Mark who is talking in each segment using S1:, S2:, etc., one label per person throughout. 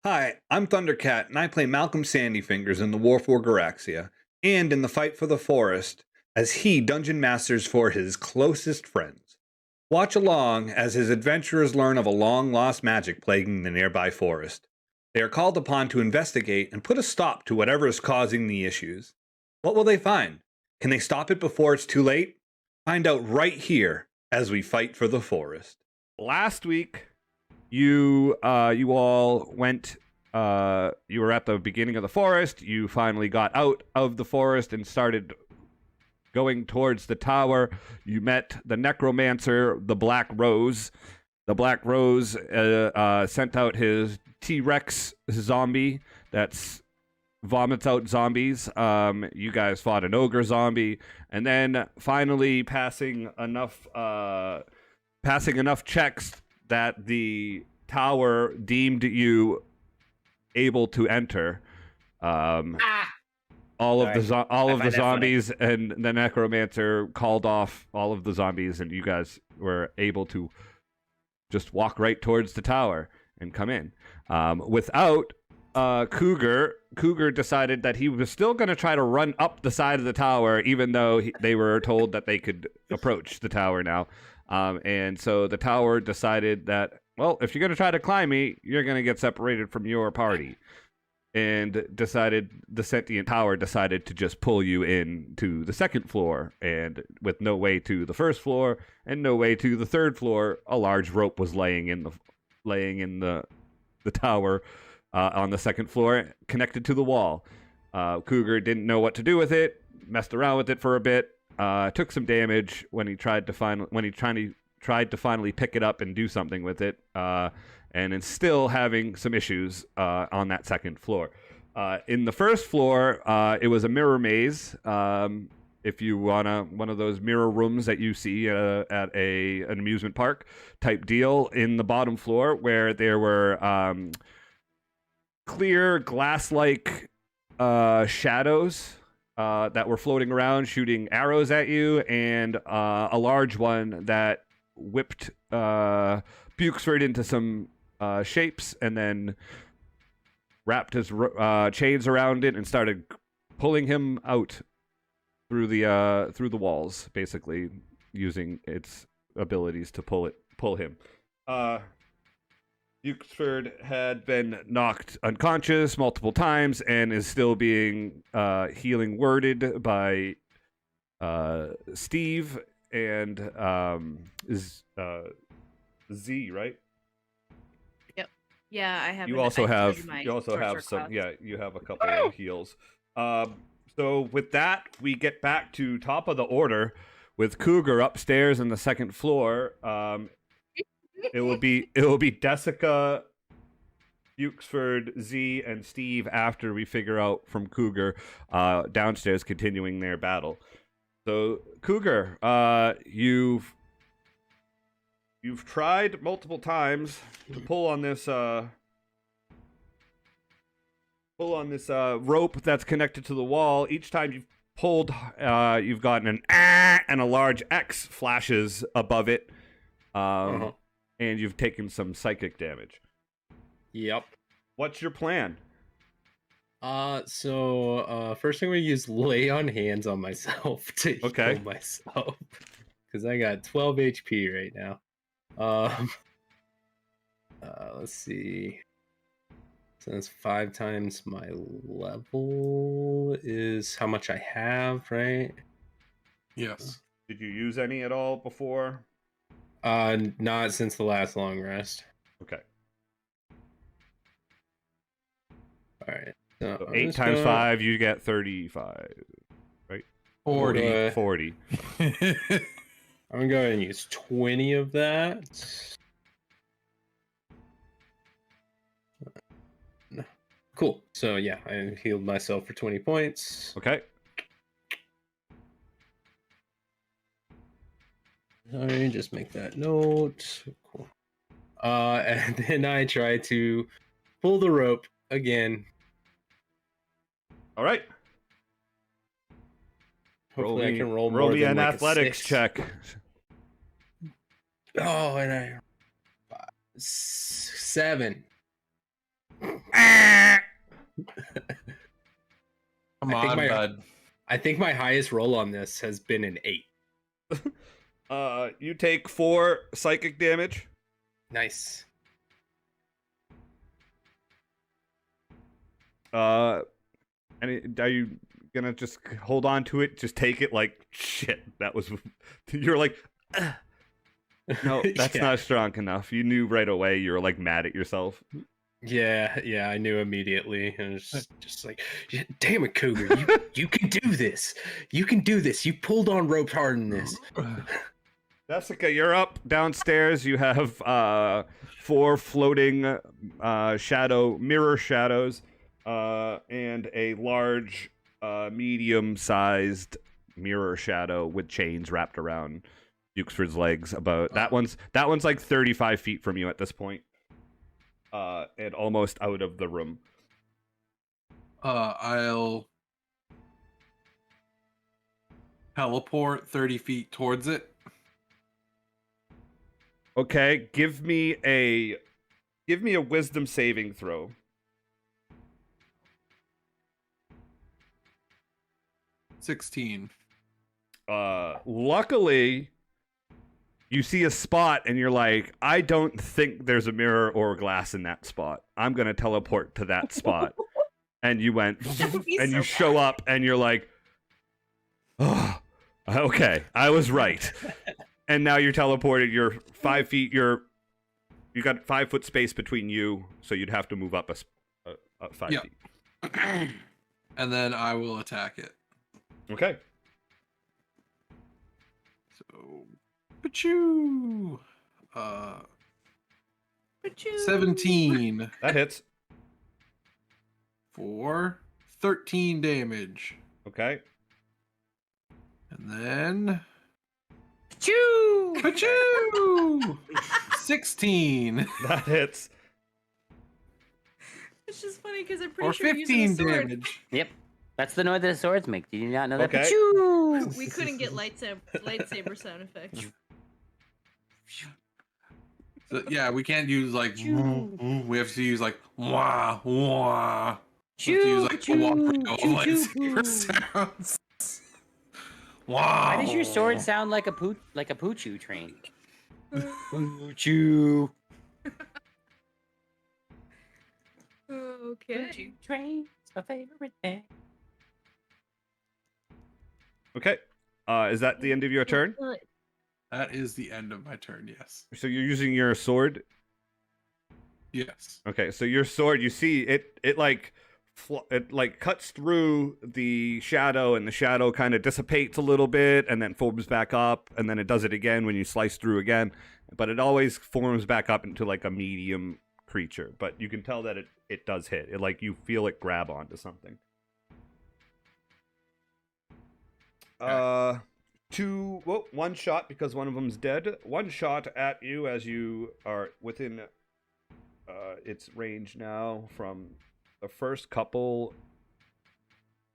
S1: Hi, I'm Thundercat, and I play Malcolm Sandyfingers in the War for Garaxia, and in the Fight for the Forest, as he dungeon masters for his closest friends. Watch along as his adventurers learn of a long-lost magic plaguing the nearby forest. They are called upon to investigate and put a stop to whatever is causing the issues. What will they find? Can they stop it before it's too late? Find out right here as we fight for the forest.
S2: Last week, you all went. You were at the beginning of the forest. You finally got out of the forest and started going towards the tower. You met the necromancer, the Black Rose. The Black Rose sent out his T-Rex zombie that's vomits out zombies. You guys fought an ogre zombie, and then finally passing enough checks that the tower deemed you able to enter. All of the zombies and the necromancer called off all of the zombies, and you guys were able to just walk right towards the tower and come in. Without Cougar decided that he was still going to try to run up the side of the tower, even though they were told that they could approach the tower now. And so the tower decided that, well, if you're going to try to climb me, you're going to get separated from your party. And the sentient tower decided to just pull you in to the second floor. And with no way to the first floor and no way to the third floor, a large rope was laying in the tower on the second floor, connected to the wall. Cougar didn't know what to do with it, messed around with it for a bit, took some damage when he tried to finally pick it up and do something with it, and is still having some issues on that second floor. In the first floor, it was a mirror maze. If you want one of those mirror rooms that you see at an amusement park type deal, in the bottom floor where there were clear glass-like shadows that were floating around, shooting arrows at you, and a large one that whipped Bukesford into some shapes, and then wrapped his chains around it and started pulling him out through the walls, basically using its abilities to pull him. Bukesford had been knocked unconscious multiple times and is still being healing worded by Steve and is Z, right?
S3: Yep. Yeah, I have.
S2: You also have some.
S3: Class.
S2: Yeah, you have a couple of heals. So with that, we get back to top of the order with Cougar upstairs in the second floor. It will be Desika, Bukesford, Z, and Steve after we figure out from Cougar downstairs, continuing their battle. So Cougar, you've tried multiple times to pull on this rope that's connected to the wall. Each time you've pulled, you've gotten an and a large X flashes above it. And you've taken some psychic damage.
S4: Yep.
S2: What's your plan?
S4: So first thing we use lay on hands on myself to heal myself. Because I got 12 HP right now. Let's see. So that's 5 times my level is how much I have, right?
S5: Yes.
S2: Did you use any at all before?
S4: Not since the last long rest.
S2: Okay.
S4: All right.
S2: So 8 times 5, you get 35, right?
S4: 40. I'm gonna go ahead and use 20 of that. Cool. So yeah, I healed myself for 20 points.
S2: Okay.
S4: Alright, just make that note. Cool. And then I try to pull the rope again.
S2: All right.
S4: Hopefully I can roll more
S2: me
S4: than
S2: an
S4: like
S2: athletics
S4: a 6.
S2: check.
S4: Oh, and 7.
S5: Come on, bud.
S4: I think my highest roll on this has been an 8.
S2: You take 4 psychic damage.
S4: Nice.
S2: And are you gonna just hold on to it? Just take it like shit. That was. You're like, ugh. No, that's not strong enough. You knew right away. You were like mad at yourself.
S4: Yeah, I knew immediately. And it was just like, damn it, Cougar, you can do this. You can do this. You pulled on ropes hard in this.
S2: Desika, you're up downstairs. You have 4 floating mirror shadows, and a large, medium-sized mirror shadow with chains wrapped around Euxford's legs. About that one's like 35 feet from you at this point, and almost out of the room.
S5: I'll teleport 30 feet towards it.
S2: Okay, give me a wisdom saving throw.
S5: 16.
S2: Luckily, you see a spot and you're like, I don't think there's a mirror or a glass in that spot. I'm gonna teleport to that spot. And you went, and you show up and you're like, oh, okay, I was right. And now you're teleported. You're 5 feet. You got 5 foot space between you, so you'd have to move up a 5 feet.
S5: And then I will attack it.
S2: Okay.
S5: So, pachoo! 17.
S2: That hits.
S5: For 13 damage.
S2: Okay.
S5: And then
S3: Choo!
S5: pachoo! 16.
S2: That hits.
S3: It's just funny because I'm
S5: Or
S3: pretty sure you're using
S5: 15
S3: a sword.
S5: damage.
S6: Yep. That's the noise that swords make. Did you not know that?
S2: Okay.
S6: Pachoo!
S3: We couldn't get lightsaber sound effects.
S5: So, yeah, we can't use like we have to use like wah wah. We have to use like a lightsaber sounds. Wow.
S6: Why does your sword sound like a poochoo train? Poochoo.
S3: Okay.
S6: Poochoo train's my favorite thing.
S2: Okay. Is that the end of your turn?
S5: That is the end of my turn, yes.
S2: So you're using your sword?
S5: Yes.
S2: Okay, so your sword, you see it like cuts through the shadow, and the shadow kind of dissipates a little bit and then forms back up, and then it does it again when you slice through again, but it always forms back up into like a medium creature. But you can tell that it does hit. It like you feel it grab onto something. One shot because one of them's dead. One shot at you as you are within its range now from the first couple.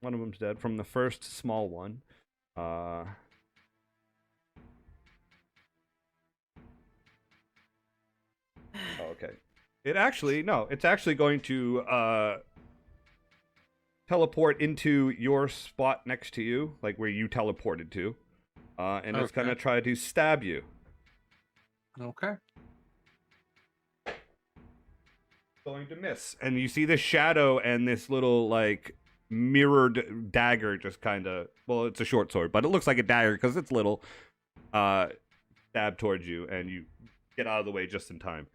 S2: One of them's dead from the first small one. Okay. It's actually going to teleport into your spot next to you, like where you teleported to. And it's going to try to stab you.
S5: Okay.
S2: Going to miss. And you see this shadow and this little, like, mirrored dagger just kind of... Well, it's a short sword, but it looks like a dagger because it's little. Stab towards you, and you get out of the way just in time.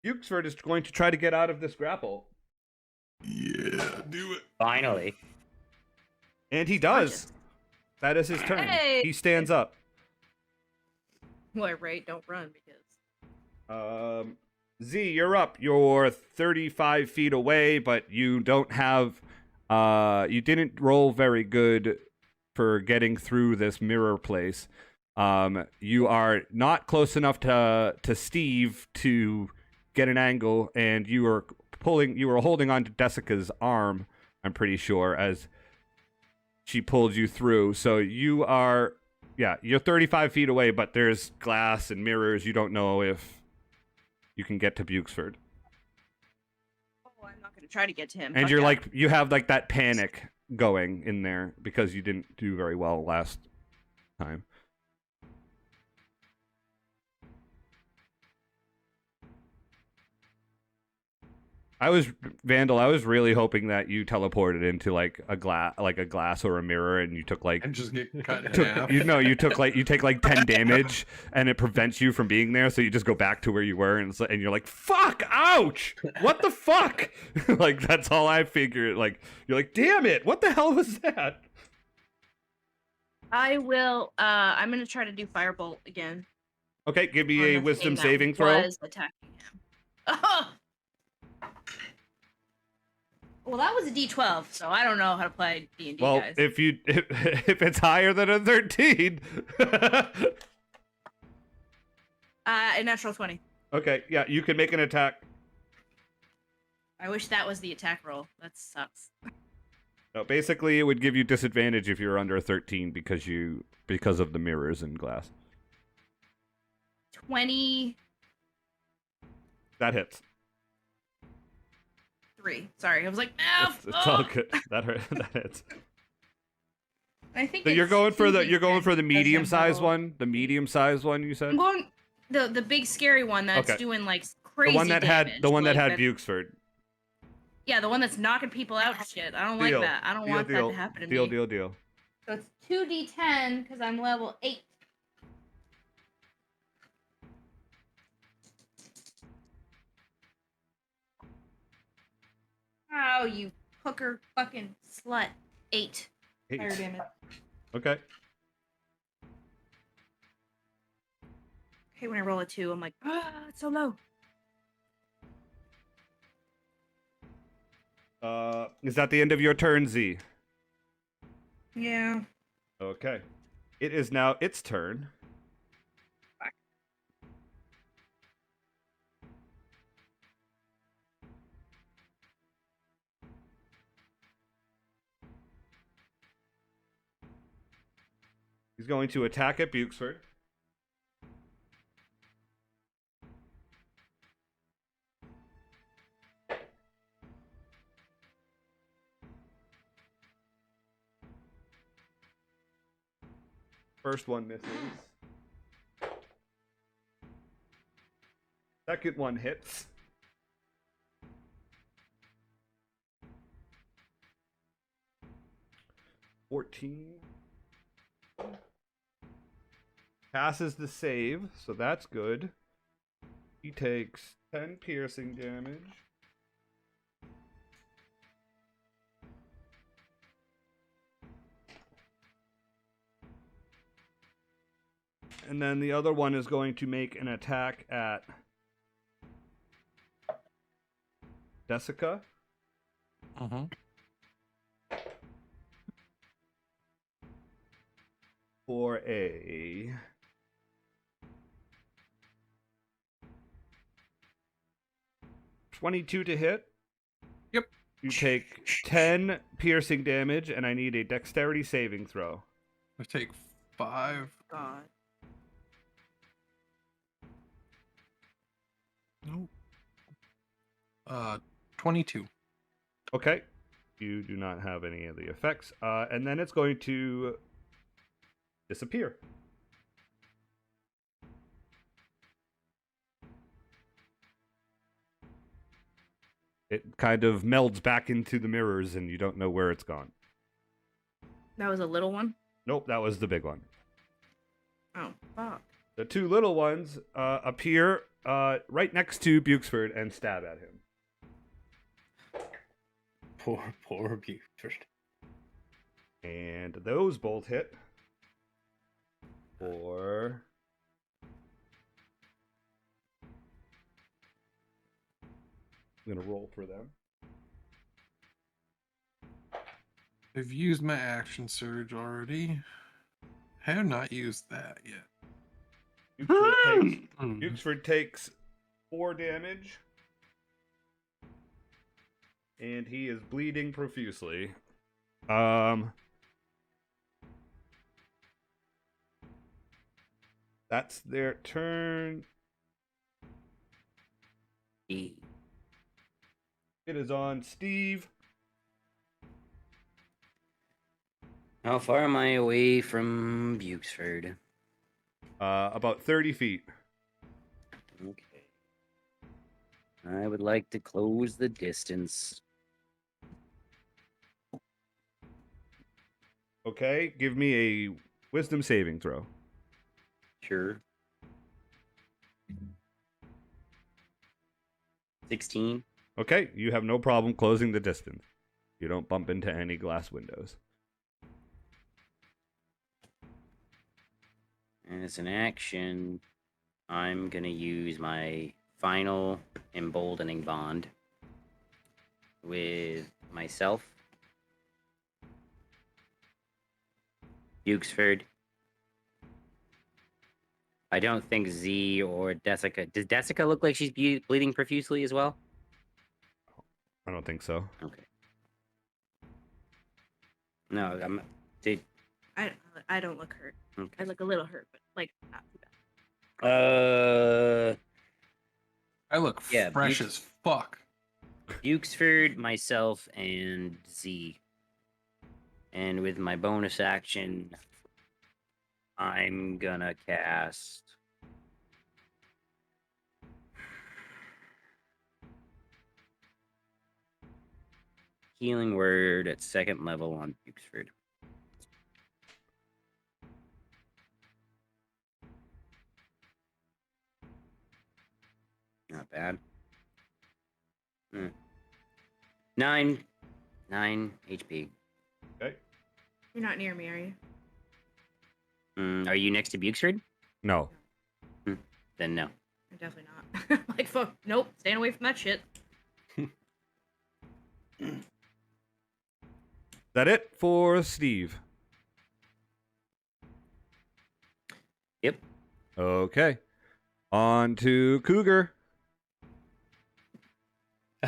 S2: Euxford is going to try to get out of this grapple.
S5: Yeah, do it.
S6: Finally.
S2: And he does. That is his turn.
S3: Hey!
S2: He stands up.
S3: Well, right, don't run because.
S2: Z, you're up. You're 35 feet away, but you don't have... you didn't roll very good for getting through this mirror place. You are not close enough to Steve to get an angle, and you were holding on to Desika's arm, I'm pretty sure, as she pulled you through. So you're Yeah, you're 35 feet away, but there's glass and mirrors. You don't know if you can get to Bukesford.
S3: Oh, I'm not gonna try to get to him.
S2: And
S3: Fuck
S2: you're
S3: that.
S2: like, you have like that panic going in there because you didn't do very well last time. I was really hoping that you teleported into like a glass or a mirror, and you took like
S5: And just get cut in half.
S2: you take like 10 damage, and it prevents you from being there, so you just go back to where you were, and you're like, fuck, ouch, what the fuck? Like that's all I figured. Like you're like, damn it, what the hell was that?
S3: I will. I'm gonna try to do firebolt again.
S2: Okay, give me
S3: on
S2: a
S3: the
S2: wisdom
S3: thing that
S2: saving throw.
S3: was attacking him. Oh! Well, that was a D12, so I don't know how to play D&D,
S2: Well,
S3: guys.
S2: if it's higher than a 13.
S3: A natural 20.
S2: Okay, yeah, you can make an attack.
S3: I wish that was the attack roll. That sucks.
S2: No, basically, it would give you disadvantage if you're under a 13 because of the mirrors and glass.
S3: 23.
S2: That hits.
S3: Sorry, I was like, no.
S2: It's all good. That hurt. That hits.
S3: I think
S2: So you're
S3: it's
S2: going for the
S3: 2d10
S2: medium-sized
S3: because I'm
S2: one. The medium-sized one you said.
S3: I'm going the big scary one that's
S2: Okay.
S3: doing like
S2: The
S3: crazy
S2: one that
S3: damage.
S2: had
S3: like
S2: Bukesford.
S3: Yeah, the one that's knocking people out and shit. I don't
S2: Deal.
S3: like that. I don't want that to happen to me.
S2: Deal.
S3: So it's 2d10 because I'm level 8. Oh, you hooker fucking slut. 8 fire
S2: 8.
S3: damage.
S2: Okay.
S3: Okay, when I roll a 2, I'm like, it's so low.
S2: Is that the end of your turn, Z?
S3: Yeah.
S2: Okay. It is now its turn. He's going to attack at Bukesford. First one misses. Second one hits. $14. Passes the save, so that's good. He takes 10 piercing damage. And then the other one is going to make an attack at Desika.
S5: Mm-hmm.
S2: For a 22 to hit.
S5: Yep.
S2: You take 10 piercing damage, and I need a dexterity saving throw.
S5: I take 5.
S3: God.
S5: Nope. 22.
S2: Okay. You do not have any of the effects. And then it's going to disappear. It kind of melds back into the mirrors, and you don't know where it's gone.
S3: That was a little one?
S2: Nope, that was the big one.
S3: Oh, fuck.
S2: The two little ones appear right next to Bukesford and stab at him.
S4: Poor Buford.
S2: And those both hit for 'I'm gonna roll for them.
S5: I've used my action surge already. Have not used that yet.
S2: Bukesford takes 4 damage. And he is bleeding profusely. That's their turn.
S6: E.
S2: It is on Steve.
S6: How far am I away from Bukesford?
S2: About 30 feet.
S6: Okay. I would like to close the distance.
S2: Okay, give me a wisdom saving throw.
S6: Sure. 16.
S2: Okay, you have no problem closing the distance. You don't bump into any glass windows.
S6: And as an action, I'm going to use my final emboldening bond with myself, Bukesford. I don't think Z or Desika. Does Desika look like she's bleeding profusely as well?
S2: I don't think so.
S6: Okay. No, I'm. Did,
S3: I don't look hurt.
S6: okay.
S3: I look a little hurt, but like not too bad.
S5: I look
S6: Yeah,
S5: fresh as fuck.
S6: Bukesford, myself, and Z. And with my bonus action, I'm gonna cast Healing Word at 2nd level on Bukesford. Not bad. 9 HP.
S2: Okay.
S3: You're not near me, are you?
S6: Are you next to Bukesford?
S2: No.
S6: Then no.
S3: I'm definitely not. Like, fuck, nope, staying away from that shit.
S2: Is that it for Steve?
S6: Yep.
S2: Okay. On to Cougar.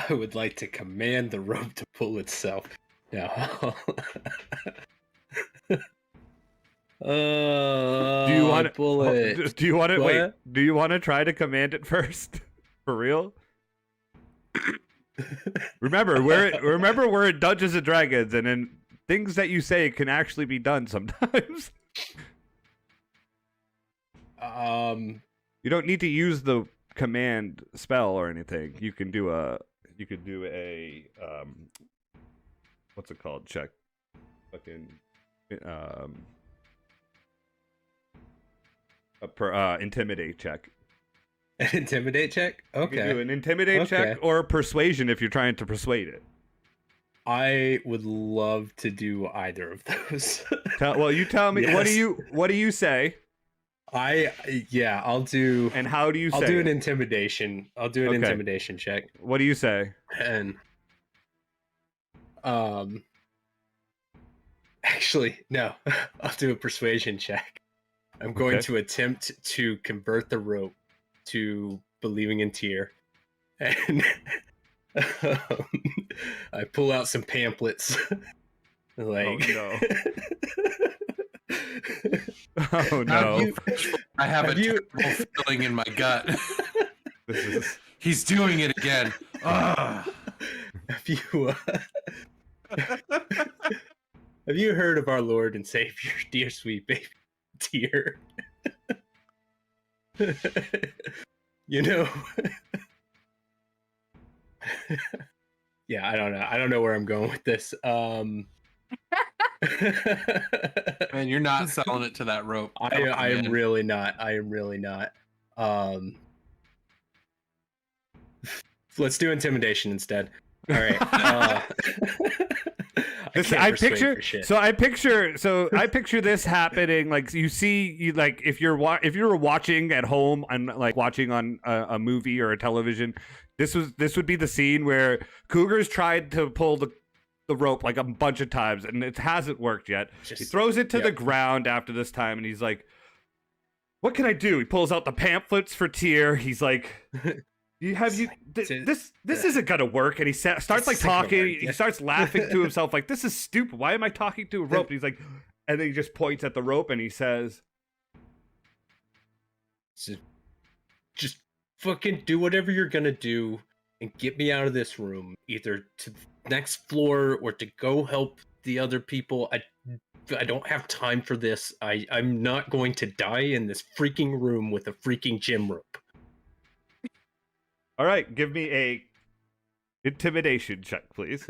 S4: I would like to command the rope to pull itself. No.
S2: Do you want to
S4: pull it?
S2: Do you want to
S4: What?
S2: wait? Do you want to try to command it first? For real? Remember, we're in Dungeons and Dragons, and then things that you say can actually be done sometimes.
S4: You
S2: don't need to use the command spell or anything. You can do a what's it called? Check. Fucking intimidate check.
S4: An intimidate check? Okay.
S2: You can do an intimidate check or a persuasion if you're trying to persuade it.
S4: I would love to do either of those.
S2: You tell me.
S4: Yes.
S2: What do you say?
S4: I'll do.
S2: And how do you say?
S4: I'll do an
S2: it?
S4: intimidation. I'll do an intimidation check.
S2: What do you say?
S4: And actually, no. I'll do a persuasion check. I'm going to attempt to convert the rope to believing in Tyr. And I pull out some pamphlets. Like,
S2: oh no. Oh no.
S5: I have a terrible feeling in my gut. He's doing it again.
S4: Have you heard of our Lord and Savior, dear sweet baby Tyr? You know. Yeah, I don't know. I don't know where I'm going with this.
S5: Man, you're not selling it to that rope.
S4: I am really not. I am really not. Let's do intimidation instead. All right.
S2: I picture this happening. Like you see, if you were watching at home and like watching on a movie or a television, this would be the scene where Cougar's tried to pull the rope like a bunch of times and it hasn't worked yet. He throws it to the ground after this time and he's like, "What can I do?" He pulls out the pamphlets for Tyr. He's like, this isn't gonna work, and he starts like talking. He starts laughing to himself, like, "This is stupid. Why am I talking to a rope?" And he's like, and then he just points at the rope and he says,
S4: So just fucking do whatever you're gonna do and get me out of this room, either to the next floor or to go help the other people. I don't have time for this. I'm not going to die in this freaking room with a freaking gym rope.
S2: All right, give me a intimidation check, please.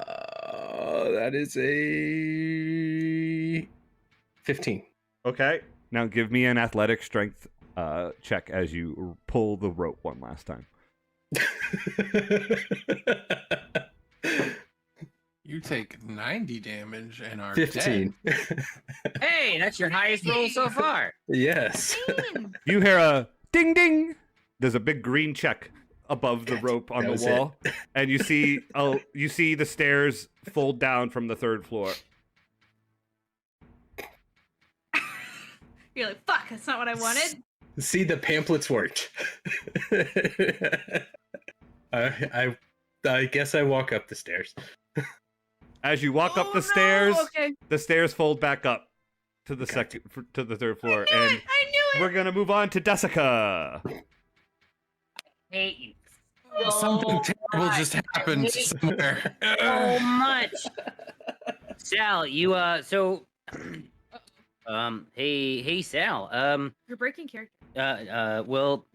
S4: That is a 15.
S2: Okay. Now give me an athletic strength check as you pull the rope one last time.
S5: You take 90 damage and are
S4: 15.
S5: dead.
S6: Hey, that's your highest roll so far.
S4: Yes.
S2: You hear a ding ding. There's a big green check above the rope on
S4: that
S2: the
S4: was
S2: wall, and you see the stairs fold down from the 3rd floor.
S3: You're like, fuck, that's not what I wanted.
S4: See, the pamphlets worked. I guess I walk up the stairs.
S2: As you walk up
S3: Oh,
S2: the stairs,
S3: okay.
S2: the stairs fold back up to the
S4: Okay.
S2: to the 3rd floor,
S3: I
S2: and
S3: knew it.
S2: we're gonna move on to Desika.
S6: Hate you
S5: Something terrible just happened
S6: hate
S5: somewhere.
S6: so much. Sal, you hey Sal,
S3: You're breaking character.
S6: well,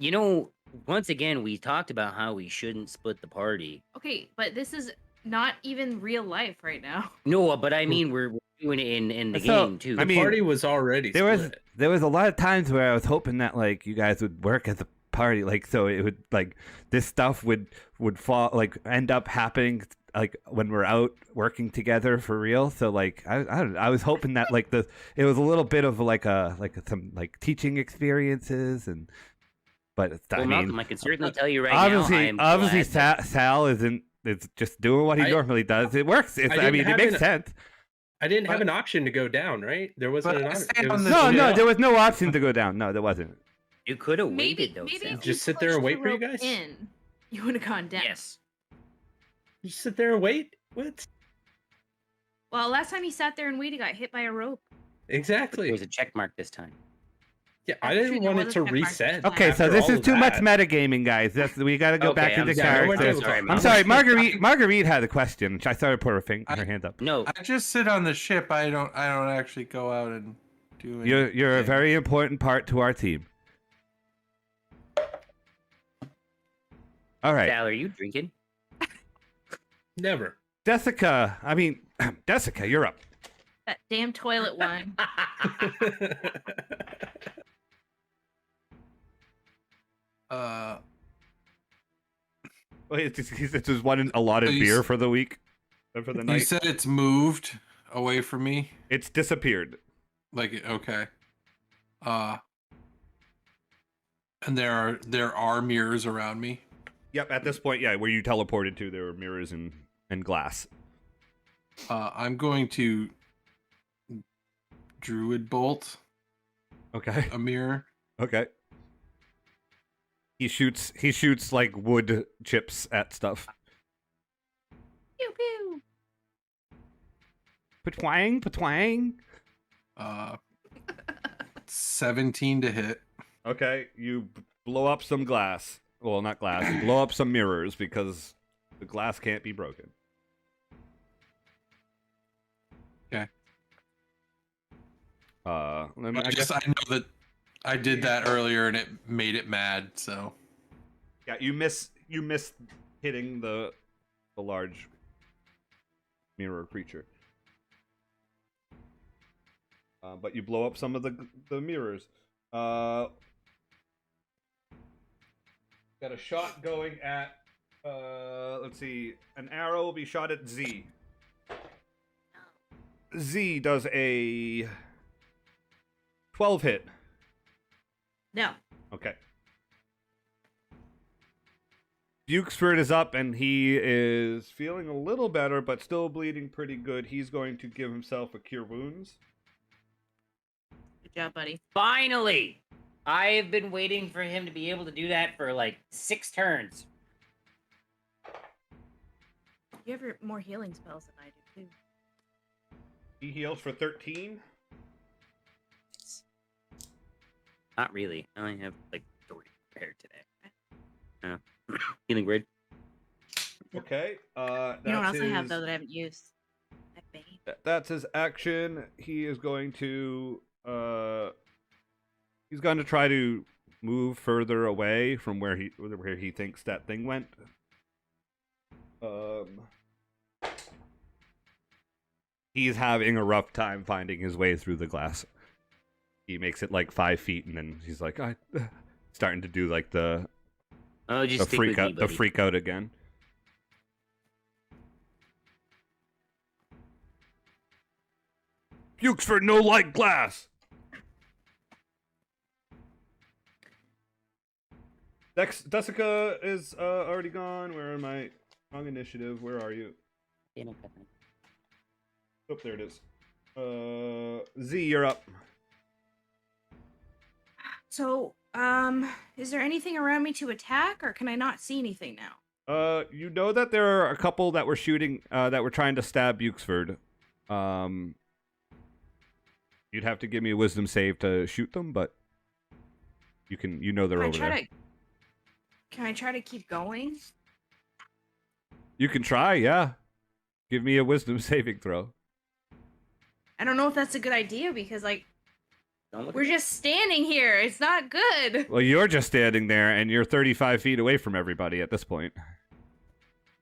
S6: once again we talked about how we shouldn't split the party.
S3: Okay, but this is not even real life right now.
S6: No, but I mean we're doing it in the
S2: So,
S6: game too.
S2: I mean,
S4: Party was already split.
S2: there was a lot of times where I was hoping that like you guys would work as a party, like so it would like this stuff would fall like end up happening like when we're out working together for real. So like I was hoping that like it was a little bit of like some like teaching experiences and but
S6: well,
S2: I mean
S6: Malcolm, I can certainly tell you right
S2: obviously
S6: now. I am glad that-
S2: Sal isn't. It's just doing what he normally does. It works. It makes sense.
S4: I didn't have an option to go down, right? There wasn't an option. It was-
S2: No, there was no option to go down. No, there wasn't.
S6: You could have
S3: Maybe
S6: waited though.
S3: maybe
S6: Sal.
S3: if
S4: Just
S3: you
S4: sit there and
S3: pushed
S4: wait
S3: the
S4: for you
S3: rope
S4: guys?
S3: In, you would have gone down.
S6: Yes.
S4: You sit there and wait? What?
S3: Well, last time he sat there and waited, he got hit by a rope.
S4: Exactly.
S6: There was a check mark this time.
S4: Yeah, I
S3: That's
S4: didn't
S3: true,
S4: want
S3: there
S4: it to
S3: was a check mark.
S4: reset.
S2: Okay, so
S4: after
S2: this
S4: all
S2: is
S4: of
S2: too much
S4: that.
S2: metagaming, guys. We got to go back
S6: Okay,
S2: into
S6: I'm
S2: characters.
S6: sorry,
S2: I'm
S6: Malcolm.
S2: sorry, Marguerite had a question. I saw her put her hand up.
S6: No,
S5: I just sit on the ship. I don't actually go out and do anything.
S2: You're a very important part to our team. All right,
S6: Sal, are you drinking?
S4: Never.
S2: Desika. Desika, you're up.
S3: That damn toilet one.
S2: Wait, it's just one allotted
S5: So you
S2: beer
S5: s-
S2: for the week, for the
S5: You
S2: night.
S5: said it's moved away from me.
S2: It's disappeared.
S5: Like okay. And there are mirrors around me.
S2: Yep. At this point, yeah, where you teleported to, there were mirrors and glass.
S5: I'm going to druid bolt
S2: Okay.
S5: a mirror.
S2: Okay. He shoots like wood chips at stuff.
S3: Pew pew.
S2: Patwang, patwang.
S5: 17 to hit.
S2: Okay, you blow up some glass. Well, not glass. You blow up some mirrors because the glass can't be broken.
S5: Okay.
S2: I
S5: I know that I did that earlier and it made it mad. So
S2: yeah, you miss hitting the large mirror creature. But you blow up some of the mirrors. Got a shot going at, let's see, an arrow will be shot at Z. Z does a 12 hit.
S3: No.
S2: Okay. Bukesford is up and he is feeling a little better, but still bleeding pretty good. He's going to give himself a cure wounds.
S3: Good job, buddy.
S6: Finally! I have been waiting for him to be able to do that for like 6 turns.
S3: You have more healing spells than I do too.
S2: He heals for 13.
S6: Not really. I only have like 3 prepared today. Healing word.
S2: Okay.
S3: You know what else I have though that I haven't used? That Bane.
S2: That's his action. He is going to he's going to try to move further away from where he thinks that thing went. He's having a rough time finding his way through the glass. He makes it like 5 feet, and then he's like, starting to do like the freak out again. Bukesford, no light glass. Desika is already gone. Where am I? Wrong initiative. Where are you? Oh, there it is. Z, you're up.
S3: So, is there anything around me to attack, or can I not see anything now?
S2: You know that there are a couple that were shooting, that were trying to stab Bukesford. You'd have to give me a wisdom save to shoot them, but you know they're over there.
S3: Can I try to keep going?
S2: You can try, yeah. Give me a wisdom saving throw.
S3: I don't know if that's a good idea because, like, we're just standing here. It's not good.
S2: Well, you're just standing there, and you're 35 feet away from everybody at this point.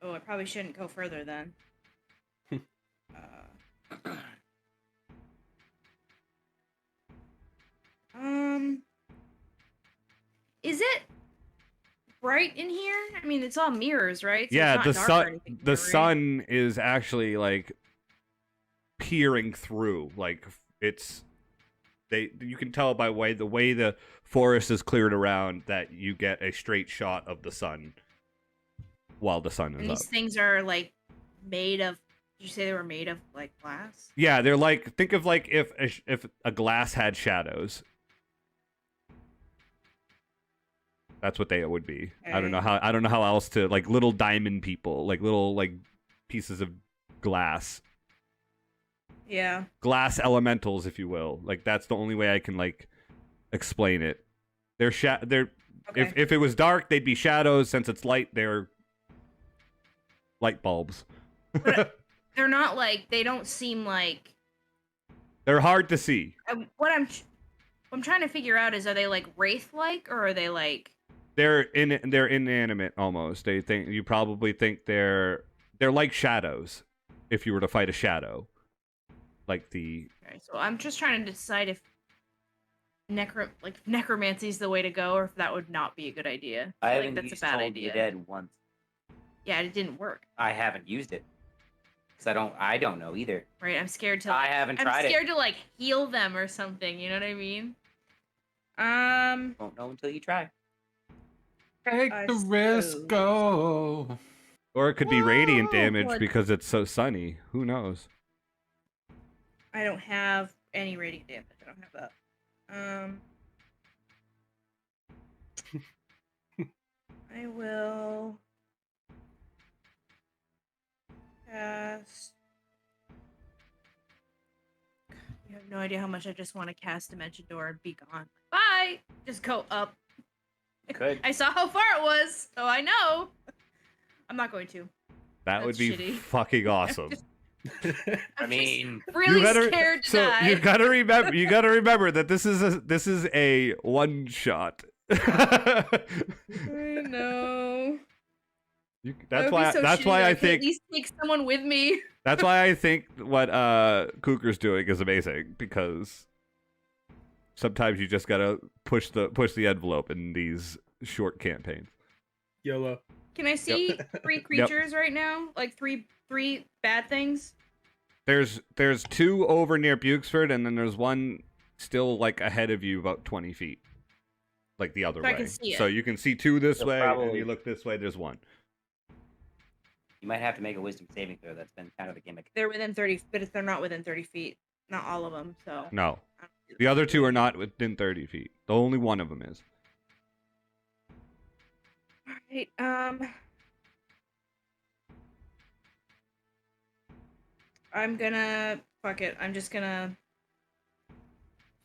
S3: Oh, I probably shouldn't go further then. Is it bright in here? I mean, it's all mirrors, right? So
S2: Yeah,
S3: it's not dark or anything
S2: the
S3: here, right?
S2: sun is actually like peering through. Like you can tell by the way the forest is cleared around that you get a straight shot of the sun while the sun is
S3: And
S2: up.
S3: these things are like made of. Did you say they were made of like glass?
S2: Yeah, they're like, think of like if a glass had shadows. That's what they would be.
S3: Okay.
S2: I don't know how else to, like, little diamond people, like little like pieces of glass.
S3: Yeah.
S2: Glass elementals, if you will. Like, that's the only way I can like explain it. They're
S3: Okay.
S2: if it was dark, they'd be shadows. Since it's light, they're light bulbs.
S3: But they're not like, they don't seem like.
S2: They're hard to see.
S3: What I'm trying to figure out is, are they like wraith-like, or are they like?
S2: They're inanimate almost. You probably think they're like shadows. If you were to fight a shadow, like the.
S3: Okay, so I'm just trying to decide if necromancy is the way to go, or if that would not be a good idea.
S6: I
S3: feel
S6: haven't
S3: like that's
S6: used
S3: a bad
S6: Toll
S3: idea.
S6: the Dead once.
S3: Yeah, it didn't work.
S6: I haven't used it. Because I don't know either.
S3: Right, I'm scared to.
S6: I haven't tried
S3: I'm
S6: it.
S3: scared to like heal them or something. You know what I mean?
S6: Won't know until you try.
S5: Take
S3: I
S5: the risk,
S3: suppose.
S5: go.
S2: Or it could be radiant
S3: Whoa,
S2: damage
S3: what?
S2: because it's so sunny. Who knows?
S3: I don't have any radiant damage. I don't have that. I will cast. You have no idea how much I just want to cast Dimension Door and be gone. Bye. Just go up.
S6: Could.
S3: I saw how far it was, so I know. I'm not going to.
S2: That would
S3: That's
S2: be
S3: shitty.
S2: fucking awesome.
S6: I mean,
S3: Really scared to die.
S2: you gotta remember that this is a one shot.
S3: I know.
S2: That's why I think
S3: at least take someone with me.
S2: that's why I think what Cougar's doing is amazing, because sometimes you just gotta push the envelope in these short campaigns.
S4: YOLO.
S3: Can I see 3 creatures right now? Like three bad things?
S2: There's 2 over near Bukesford, and then there's one still like ahead of you about 20 feet, like the other
S3: So I
S2: way.
S3: can see it.
S2: So you can see 2 this
S6: So
S2: way, and
S6: probably-
S2: you look this way. There's 1.
S6: you might have to make a wisdom saving throw. That's been kind of the gimmick.
S3: They're within 30, but if they're not within 30 feet, not all of them. So
S2: No,
S3: I don't do
S2: the
S3: that.
S2: other 2 are not within 30 feet. The only one of them is.
S3: All right. I'm gonna Fuck it. I'm just gonna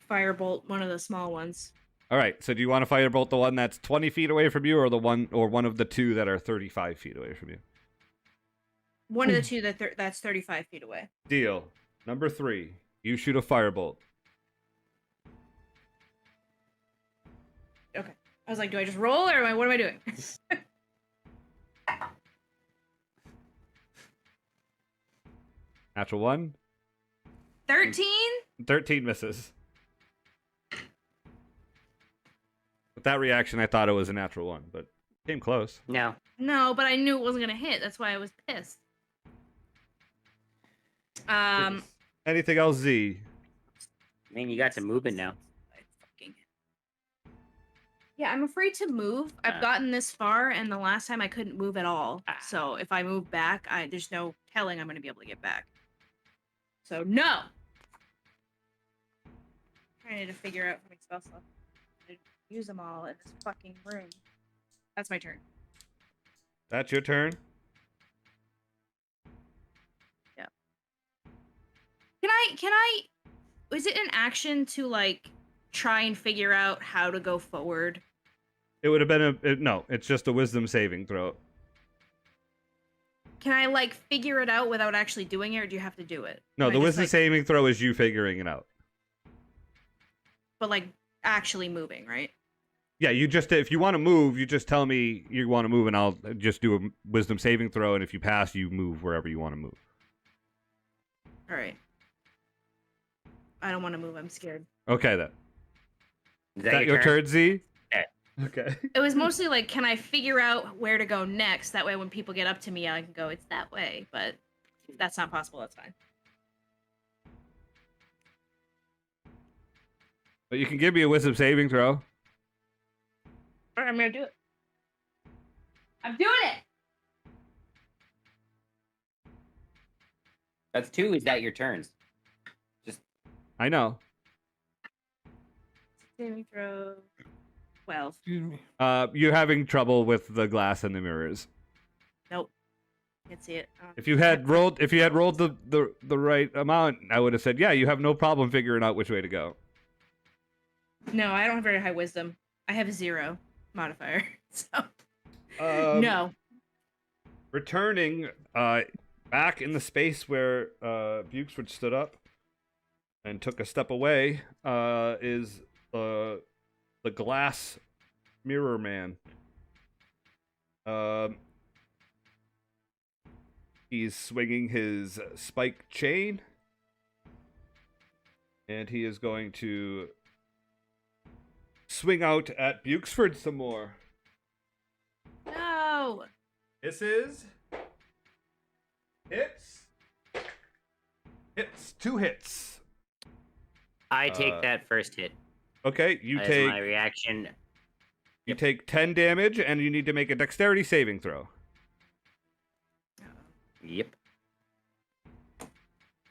S3: firebolt one of the small ones.
S2: All right. So do you want to firebolt the one that's 20 feet away from you, or one of the two that are 35 feet away from you?
S3: One of the two that's 35 feet away.
S2: Deal. Number 3. You shoot a firebolt.
S3: Okay. I was like, do I just roll or what am I doing?
S2: Natural 1.
S3: 13?
S2: 13 misses. With that reaction, I thought it was a natural 1, but came close.
S6: No.
S3: No, but I knew it wasn't gonna hit. That's why I was pissed.
S2: Anything else, Z?
S6: I mean, you got some movement now.
S3: Yeah, I'm afraid to move. I've gotten this far, and the last time I couldn't move at all. So if I move back, there's no telling I'm going to be able to get back. So no. Trying to figure out how many spells left. To use them all in this fucking room. That's my turn.
S2: That's your turn.
S3: Yeah. Can I? Is it an action to like try and figure out how to go forward?
S2: It would have been no. It's just a wisdom saving throw.
S3: Can I like figure it out without actually doing it, or do you have to do it?
S2: No,
S3: Can
S2: the
S3: I just,
S2: wisdom
S3: like,
S2: saving throw is you figuring it out.
S3: But like actually moving, right?
S2: Yeah, you just if you want to move, you just tell me you want to move, and I'll just do a wisdom saving throw, and if you pass, you move wherever you want to move.
S3: All right. I don't want to move. I'm scared.
S2: Okay, then.
S6: Is
S2: That your turn, Z?
S6: Yeah.
S2: Okay.
S3: It was mostly like, can I figure out where to go next? That way, when people get up to me, I can go, it's that way. But if that's not possible, that's fine.
S2: But you can give me a wisdom saving throw.
S3: All right, I'm gonna do it. I'm doing it.
S6: That's 2. Is that your turns?
S2: I know.
S3: Saving throw. 12.
S5: Excuse me.
S2: You're having trouble with the glass and the mirrors.
S3: Nope. Can't see it.
S2: If you had rolled the right amount, I would have said, yeah, you have no problem figuring out which way to go.
S3: No, I don't have very high wisdom. I have a 0 modifier. So no.
S2: Returning back in the space where Bukesford stood up and took a step away is the glass mirror man. He's swinging his spike chain, and he is going to swing out at Bukesford some more.
S3: No.
S2: This is hits. 2 hits.
S6: I take that first hit.
S2: Okay, you
S6: As
S2: take
S6: my reaction.
S2: you take 10 damage, and you need to make a dexterity saving throw.
S6: Yep.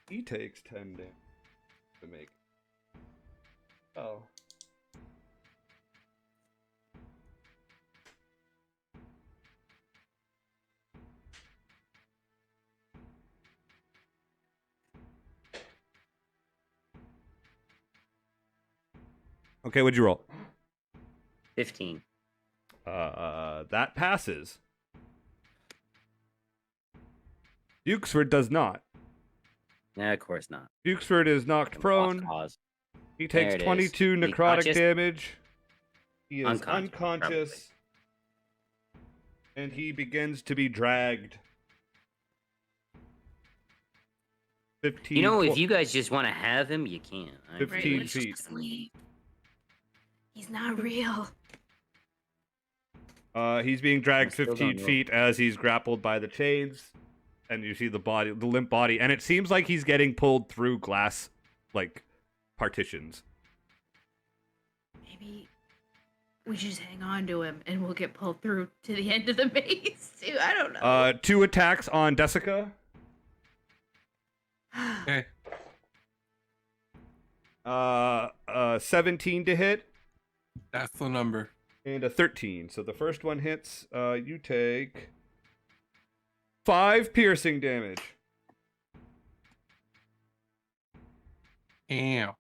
S2: He takes 10 damage to make. Oh. Okay, what'd you roll?
S6: 15.
S2: That passes. Bukesford does not.
S6: No, of course not.
S2: Bukesford is knocked
S6: Lost
S2: prone.
S6: cause.
S2: He takes
S6: There it is.
S2: 22
S6: Is he
S2: necrotic
S6: conscious?
S2: damage. He is
S6: Unconscious,
S2: unconscious. And he begins to be dragged. 15
S6: You know,
S2: fo-
S6: if you guys just want to have him, you can.
S2: 15
S3: let's
S2: feet.
S3: just leave. He's not real.
S2: He's being dragged
S6: I still
S2: 15
S6: don't know.
S2: feet as he's grappled by the chains. And you see the limp body. And it seems like he's getting pulled through glass, like, partitions.
S3: Maybe we should just hang on to him and we'll get pulled through to the end of the maze too. I don't know.
S2: 2 attacks on Desika.
S5: Okay.
S2: 17 to hit.
S5: That's the number.
S2: And a 13. So the first one hits. You take 5 piercing damage.
S5: Ew.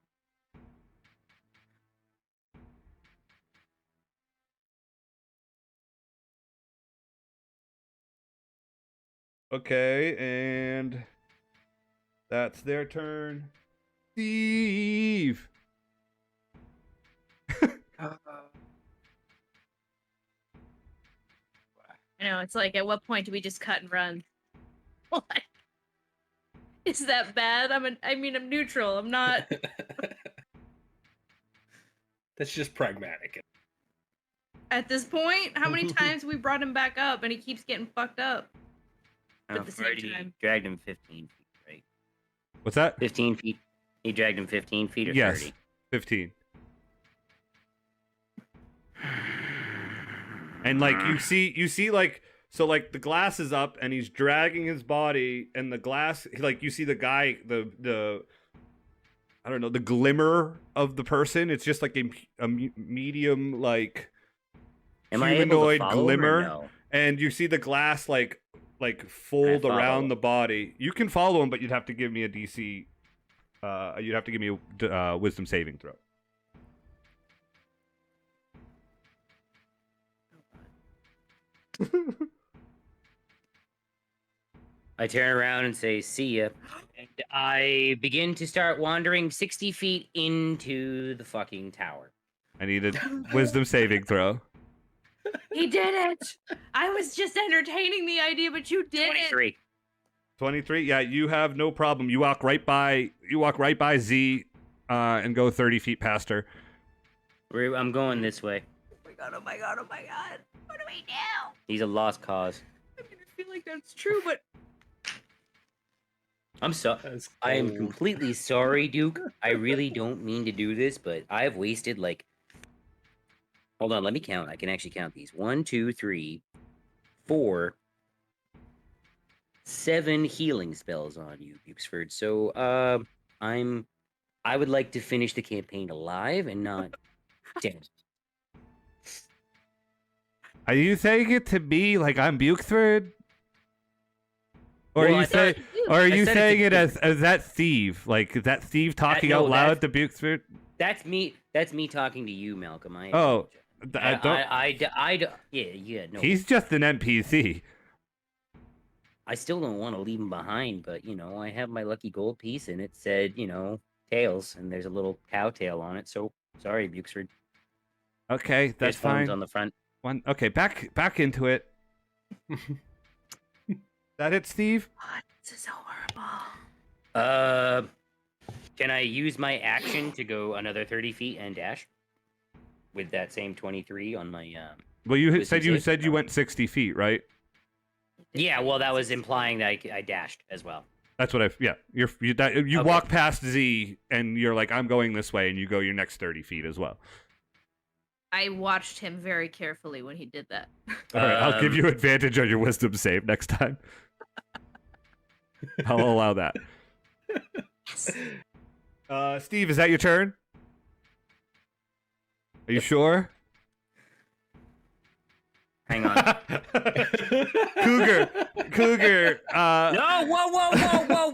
S2: Okay, and that's their turn. Steve.
S3: I know, it's like, at what point do we just cut and run? Like, is that bad? I'm neutral. I'm not.
S4: That's just pragmatic.
S3: At this point, how many times we brought him back up and he keeps getting fucked up? At the same time.
S6: Dragged him 15 feet, right?
S2: What's that?
S6: 15 feet. He dragged him 15 feet or
S2: Yes,
S6: 30?
S2: 15. And like you see like, so like the glass is up and he's dragging his body, and the glass, like you see the guy, the I don't know, the glimmer of the person. It's just like a medium like humanoid glimmer,
S6: no?
S2: and you see the glass like fold around the body. You can follow him, but you'd have to give me a DC. You'd have to give me a wisdom saving throw.
S6: I turn around and say, "See ya," and I begin to start wandering 60 feet into the fucking tower.
S2: I need a wisdom saving throw.
S3: He did it! I was just entertaining the idea, but you did
S6: 23.
S2: 23. Yeah, you have no problem. You walk right by Z, and go 30 feet past her.
S6: I'm going this way.
S3: Oh my god! Oh my god! Oh my god! What do we do?
S6: He's a lost cause.
S3: I feel like that's true, but
S6: I'm I am completely sorry, Duke. I really don't mean to do this, but I've wasted like. Hold on, let me count. I can actually count these. 1, 2, 3, 4, 7 healing spells on you, Bukesford. So, I would like to finish the campaign alive and not dead.
S2: Are you saying it to me like I'm Bukesford? Or
S6: Well,
S2: are you saying it as that Steve? Like, is that Steve talking out loud to Bukesford?
S6: That's me talking to you, Malcolm.
S2: Oh,
S6: yeah, no.
S2: He's just an NPC.
S6: I still don't want to leave him behind, but, I have my lucky gold piece, and it said, tails, and there's a little cow tail on it, so sorry, Bukesford.
S2: Okay, that's fine.
S6: On the front.
S2: Okay, back into it. That it, Steve?
S3: God, this is so horrible.
S6: Can I use my action to go another 30 feet and dash? With that same 23 on my
S2: Well, you said you went 60 feet, right?
S6: Yeah, well, that was implying that I dashed as well.
S2: That's what you
S6: Okay.
S2: walk past Z and you're like, I'm going this way, and you go your next 30 feet as well.
S3: I watched him very carefully when he did that.
S2: All right, I'll give you advantage on your wisdom save next time. I'll allow that.
S3: Yes.
S2: Steve, is that your turn? Are you sure?
S6: Hang on.
S2: Cougar.
S6: No,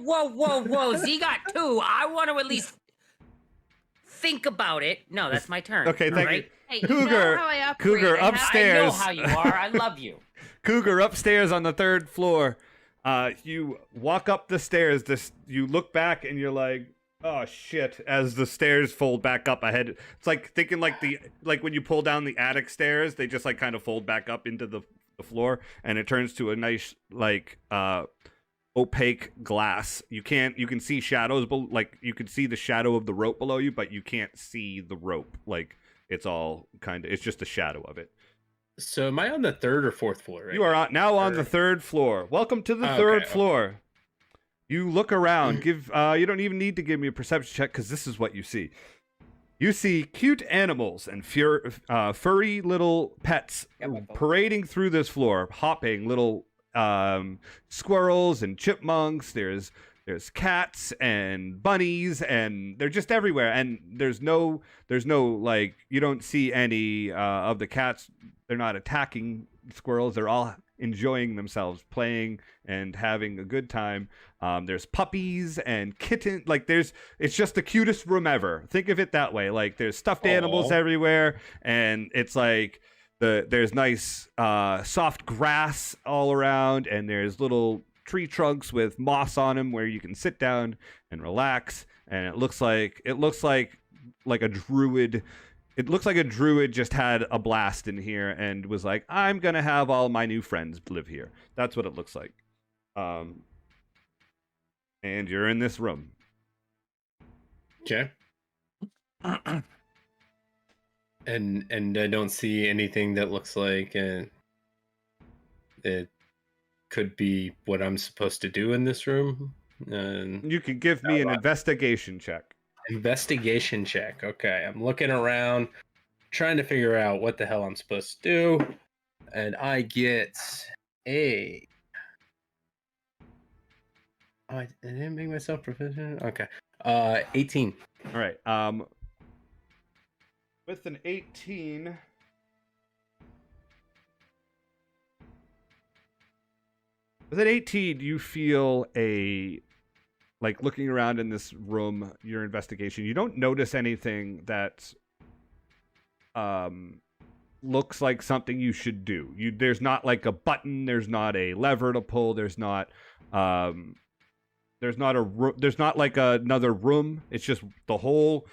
S6: whoa. Z got 2. I want to at least think about it. No, that's my turn.
S2: Okay, thank you.
S3: Hey,
S2: Cougar,
S3: you know how I operate.
S2: Cougar, upstairs.
S6: I know how you are. I love you.
S2: Cougar upstairs on the 3rd floor. You walk up the stairs. You look back and you're like, oh shit! As the stairs fold back up ahead, it's like thinking like when you pull down the attic stairs, they just like kind of fold back up into the floor, and it turns to a nice like opaque glass. You can see shadows, but like you can see the shadow of the rope below you, but you can't see the rope. Like it's just a shadow of it.
S4: So am I on the 3rd or 4th floor? Right?
S2: You are now on the 3rd floor. Welcome to the 3rd floor. You look around. You don't even need to give me a perception check, because this is what you see. You see cute animals and furry little pets parading through this floor, hopping little squirrels and chipmunks. There's cats and bunnies, and they're just everywhere. And there's no like, you don't see any of the cats. They're not attacking squirrels. They're all enjoying themselves, playing and having a good time. There's puppies and kittens. Like it's just the cutest room ever. Think of it that way. Like there's stuffed animals everywhere, and it's like there's nice soft grass all around, and there's little tree trunks with moss on them where you can sit down and relax. And it looks like a druid. It looks like a druid just had a blast in here and was like, I'm going to have all my new friends live here. That's what it looks like. And you're in this room.
S4: Okay. And I don't see anything that looks like it could be what I'm supposed to do in this room.
S2: You can give me an investigation check.
S4: Investigation check. Okay, I'm looking around, trying to figure out what the hell I'm supposed to do, and I get a. Oh, I didn't make myself proficient. Okay, 18.
S2: All right. With an 18. With an 18, you feel like looking around in this room, your investigation, you don't notice anything that looks like something you should do. There's not like a button, there's not a lever to pull, there's not like another room. It's just the whole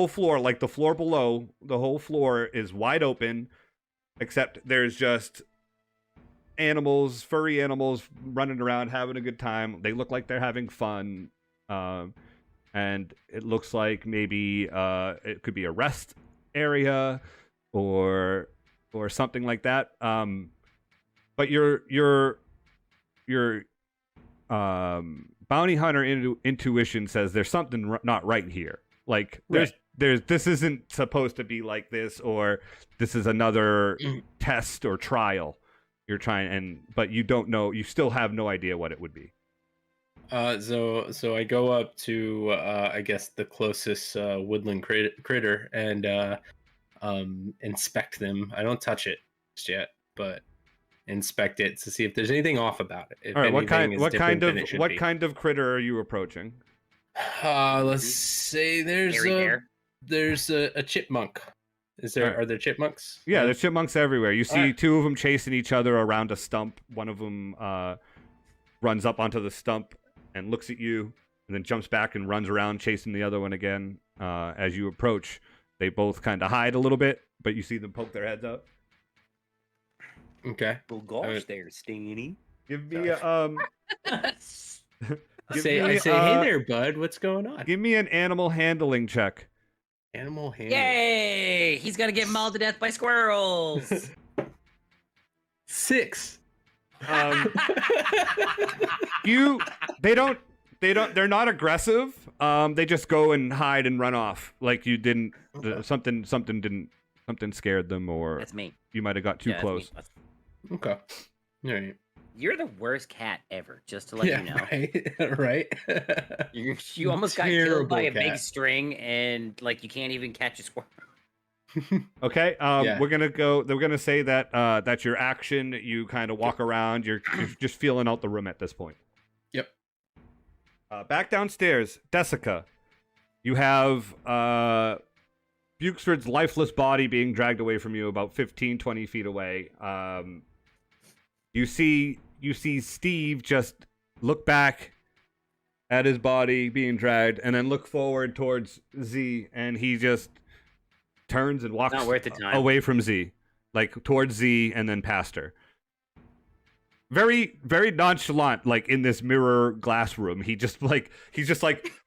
S2: floor, like the floor below, the whole floor is wide open, except there's just animals, furry animals running around having a good time. They look like they're having fun, and it looks like maybe it could be a rest area or something like that. But your bounty hunter intuition says there's something not right here. Like there's this isn't supposed to be like this, or this is another test or trial. You're trying, but you don't know. You still have no idea what it would be.
S4: So I go up to I guess the closest woodland critter and inspect them. I don't touch it just yet, but inspect it to see if there's anything off about it. If
S2: all right, what kind of critter are you approaching?
S4: Let's say there's a chipmunk. Are there chipmunks?
S2: Yeah, there's chipmunks everywhere. You see two of them chasing each other around a stump. One of them runs up onto the stump and looks at you, and then jumps back and runs around chasing the other one again. As you approach, they both kind of hide a little bit, but you see them poke their heads up.
S4: Okay.
S6: Well, gosh, they're stingy.
S2: Give me
S4: I say, hey there, bud. What's going on?
S2: Give me an animal handling check.
S4: Animal handling.
S6: Yay! He's gonna get mauled to death by squirrels.
S4: 6.
S2: They're not aggressive. They just go and hide and run off. Like you didn't, something scared them, or
S6: that's me.
S2: You might have got too close.
S4: Okay. All right.
S6: You're the worst cat ever, just to let you know.
S4: Right.
S6: You almost got killed by a big string, and like you can't even catch a squirrel.
S2: Okay. We're gonna say that that's your action. You kind of walk around. You're just feeling out the room at this point.
S4: Yep.
S2: Back downstairs, Desika. You have Bukesford's lifeless body being dragged away from you about 15-20 feet away. You see Steve just look back at his body being dragged, and then look forward towards Z, and he just turns and walks away from Z, like towards Z, and then past her. Very, very nonchalant, like in this mirror glass room. He just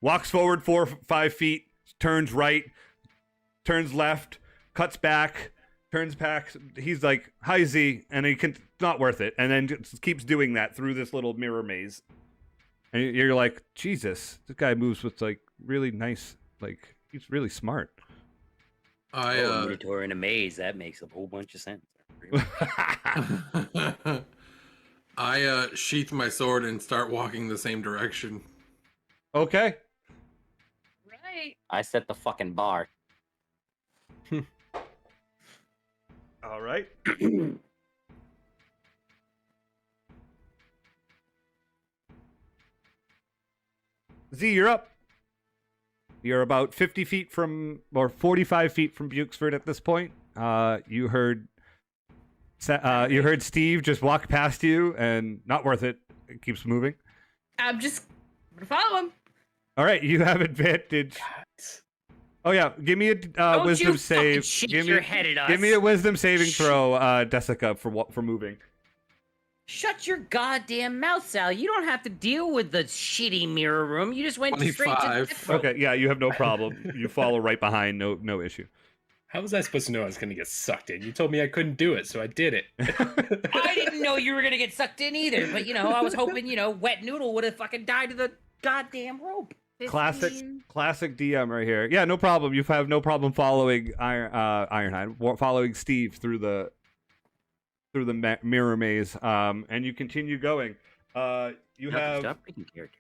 S2: walks forward 4 or 5 feet, turns right, turns left, cuts back, turns back. He's like, "Hi, Z," and it's not worth it, and then just keeps doing that through this little mirror maze. And you're like, Jesus, this guy moves with like really nice, like he's really smart.
S6: Minotaur in a maze, that makes a whole bunch of sense.
S5: I sheath my sword and start walking the same direction.
S2: Okay.
S3: Right.
S6: I set the fucking bar.
S2: All right. Z, you're up. You're about 50 feet from, or 45 feet from Bukesford at this point. You heard Steve just walk past you, and not worth it. It keeps moving.
S3: I'm gonna follow him.
S2: All right, you have advantage. Oh yeah, give me a
S6: Don't
S2: wisdom
S6: you
S2: save.
S6: Shake
S2: Give
S6: your
S2: me,
S6: head at us.
S2: give me a wisdom saving throw, Desika, for moving.
S6: Shut your goddamn mouth, Sal. You don't have to deal with the shitty mirror room. You just went straight to
S5: 25.
S6: difficult.
S2: Okay, yeah, you have no problem. You follow right behind, no issue.
S4: How was I supposed to know I was gonna get sucked in? You told me I couldn't do it, so I did it.
S6: I didn't know you were gonna get sucked in either, but I was hoping, Wet Noodle would have fucking died to the goddamn rope.
S3: 15.
S2: Classic DM right here. Yeah, no problem. You have no problem following Ironhide, following Steve through the mirror maze, and you continue going. You have
S6: Stop making character.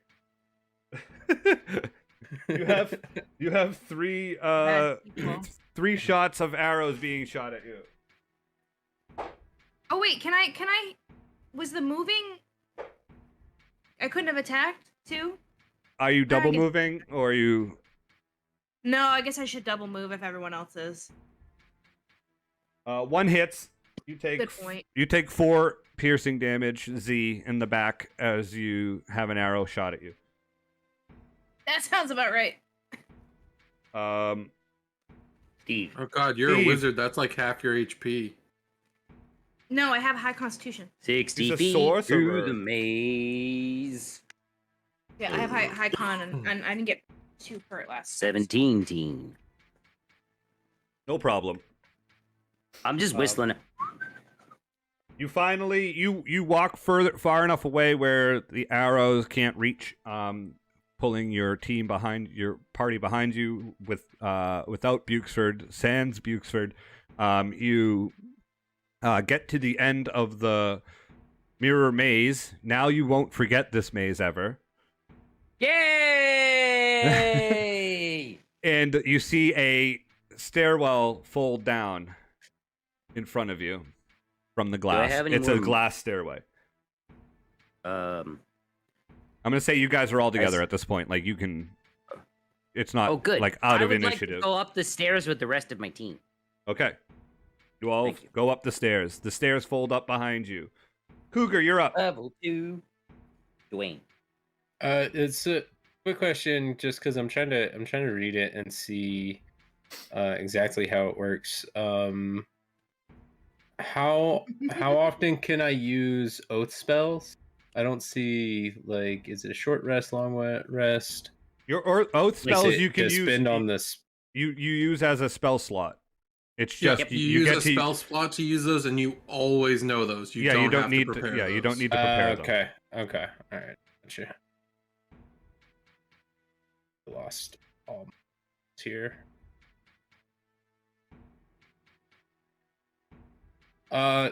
S2: you have three three shots of arrows being shot at you.
S3: Oh wait, can I? Was the moving? I couldn't have attacked too.
S2: Are you double
S3: guess-
S2: moving, or are you?
S3: No, I guess I should double move if everyone else is.
S2: One hits. You take
S3: Good point.
S2: You take 4 piercing damage, Z, in the back as you have an arrow shot at you.
S3: That sounds about right.
S6: Steve.
S5: Oh god, you're
S2: Steve.
S5: a wizard. That's like half your HP.
S3: No, I have high constitution.
S6: 60
S2: He's a
S6: feet
S2: sorcerer.
S6: through the maze.
S3: Yeah, I have high con, and I didn't get 2 hurt last.
S6: 17 teen.
S2: No problem.
S6: I'm just whistling.
S2: You finally you walk far enough away where the arrows can't reach, pulling your party behind you without Bukesford, sans Bukesford. You get to the end of the mirror maze. Now you won't forget this maze ever.
S6: Yay!
S2: And you see a stairwell fold down in front of you from the glass.
S6: have any
S2: It's a
S6: more-
S2: glass stairway.
S6: Um.
S2: I'm gonna say you guys are all together at this point. Like you can. It's not
S6: Oh, good.
S2: like out
S6: I
S2: of
S6: would
S2: initiative.
S6: Like to go up the stairs with the rest of my team.
S2: Okay. You all
S6: Thank you.
S2: go up the stairs. The stairs fold up behind you. Cougar, you're up.
S6: Level 2. Dwayne.
S4: It's a quick question, just because I'm trying to read it and see exactly how it works. How often can I use oath spells? I don't see, like, is it a short rest, long rest?
S2: Your oath spells
S4: Is it
S2: you can
S4: to
S2: use.
S4: spend on this.
S2: You use as a spell slot. It's
S5: Yes,
S2: just
S5: you
S2: you
S5: use
S2: get
S5: a
S2: to.
S5: spell slot to use those, and you always know those. You
S2: Yeah,
S5: don't
S2: you don't
S5: have
S2: need
S5: to prepare
S2: yeah, you
S5: those.
S2: don't need to prepare them.
S4: Okay, all right, gotcha. Lost all here.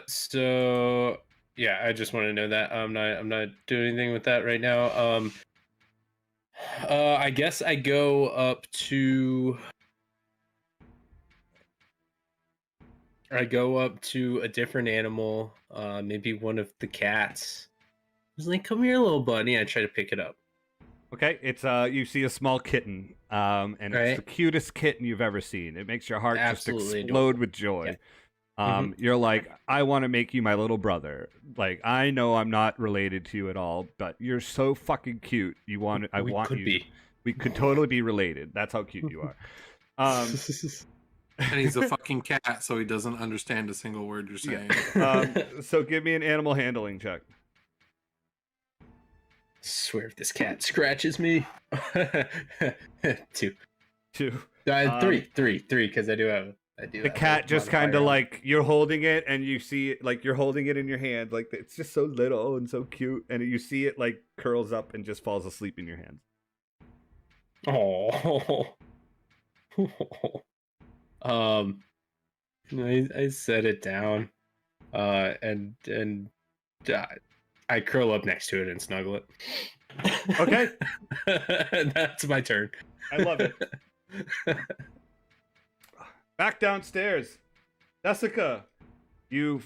S4: So yeah, I just want to know that I'm not doing anything with that right now. I guess I go up to a different animal, maybe one of the cats. I was like, "Come here, little bunny." I try to pick it up.
S2: Okay, it's you see a small kitten, and it's
S4: Right.
S2: the cutest kitten you've ever seen. It makes your heart
S4: Absolutely
S2: just explode
S4: adorable.
S2: with joy.
S4: Yeah.
S2: You're like, I want to make you my little brother. Like, I know I'm not related to you at all, but you're so fucking cute. I
S4: We
S2: want
S4: could
S2: you.
S4: be.
S2: We could totally be related. That's how cute you are.
S5: And he's a fucking cat, so he doesn't understand a single word you're saying.
S2: So give me an animal handling check.
S4: Swear if this cat scratches me. 2.
S2: 2.
S4: 3, because I do have.
S2: The cat just kind of like, you're holding it and you see it, like you're holding it in your hand, like it's just so little and so cute, and you see it like curls up and just falls asleep in your hands.
S4: Oh. I set it down, and I curl up next to it and snuggle it.
S2: Okay.
S4: That's my turn.
S2: I love it. Back downstairs. Desika, you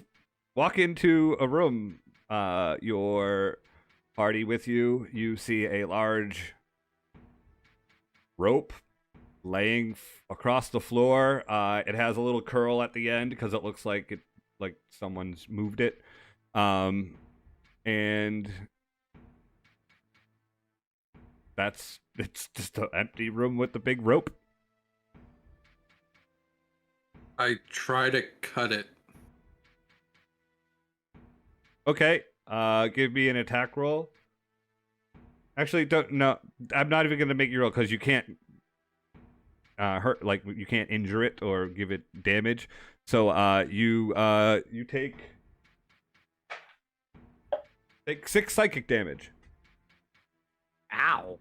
S2: walk into a room. Your party with you. You see a large rope laying across the floor. It has a little curl at the end because it looks like someone's moved it. And it's just an empty room with the big rope.
S5: I try to cut it.
S2: Okay. Give me an attack roll. Actually, no. I'm not even gonna make you roll because you can't hurt. Like you can't injure it or give it damage. So you take 6 psychic damage.
S6: Ow.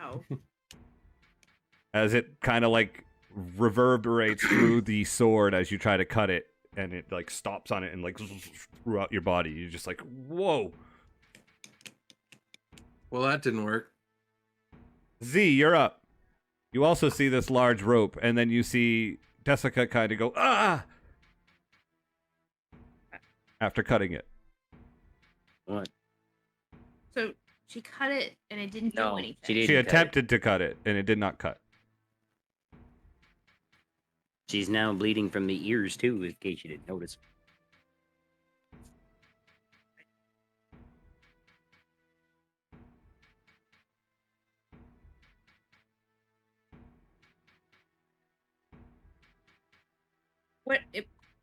S3: Ow.
S2: As it kind of like reverberates through the sword as you try to cut it, and it like stops on it and like throughout your body. You're just like, whoa.
S5: Well, that didn't work.
S2: Z, you're up. You also see this large rope, and then you see Desika kind of go, ah! After cutting it.
S6: What?
S3: So she cut it and it didn't do anything.
S6: She didn't.
S2: She
S6: cut it.
S2: attempted to cut it, and it did not cut.
S6: She's now bleeding from the ears too, in case you didn't notice.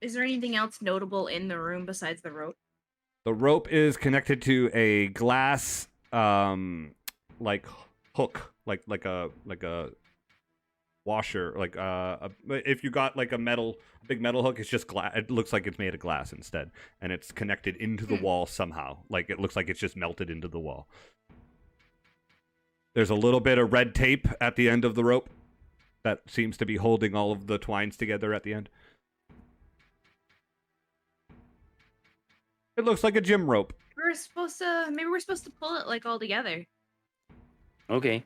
S3: Is there anything else notable in the room besides the rope?
S2: The rope is connected to a glass, like hook, like a washer, like if you got like a big metal hook, it's just glass. It looks like it's made of glass instead, and it's connected into the wall somehow. Like it looks like it's just melted into the wall. There's a little bit of red tape at the end of the rope that seems to be holding all of the twines together at the end. It looks like a gym rope.
S3: Maybe we're supposed to pull it like all together.
S6: Okay.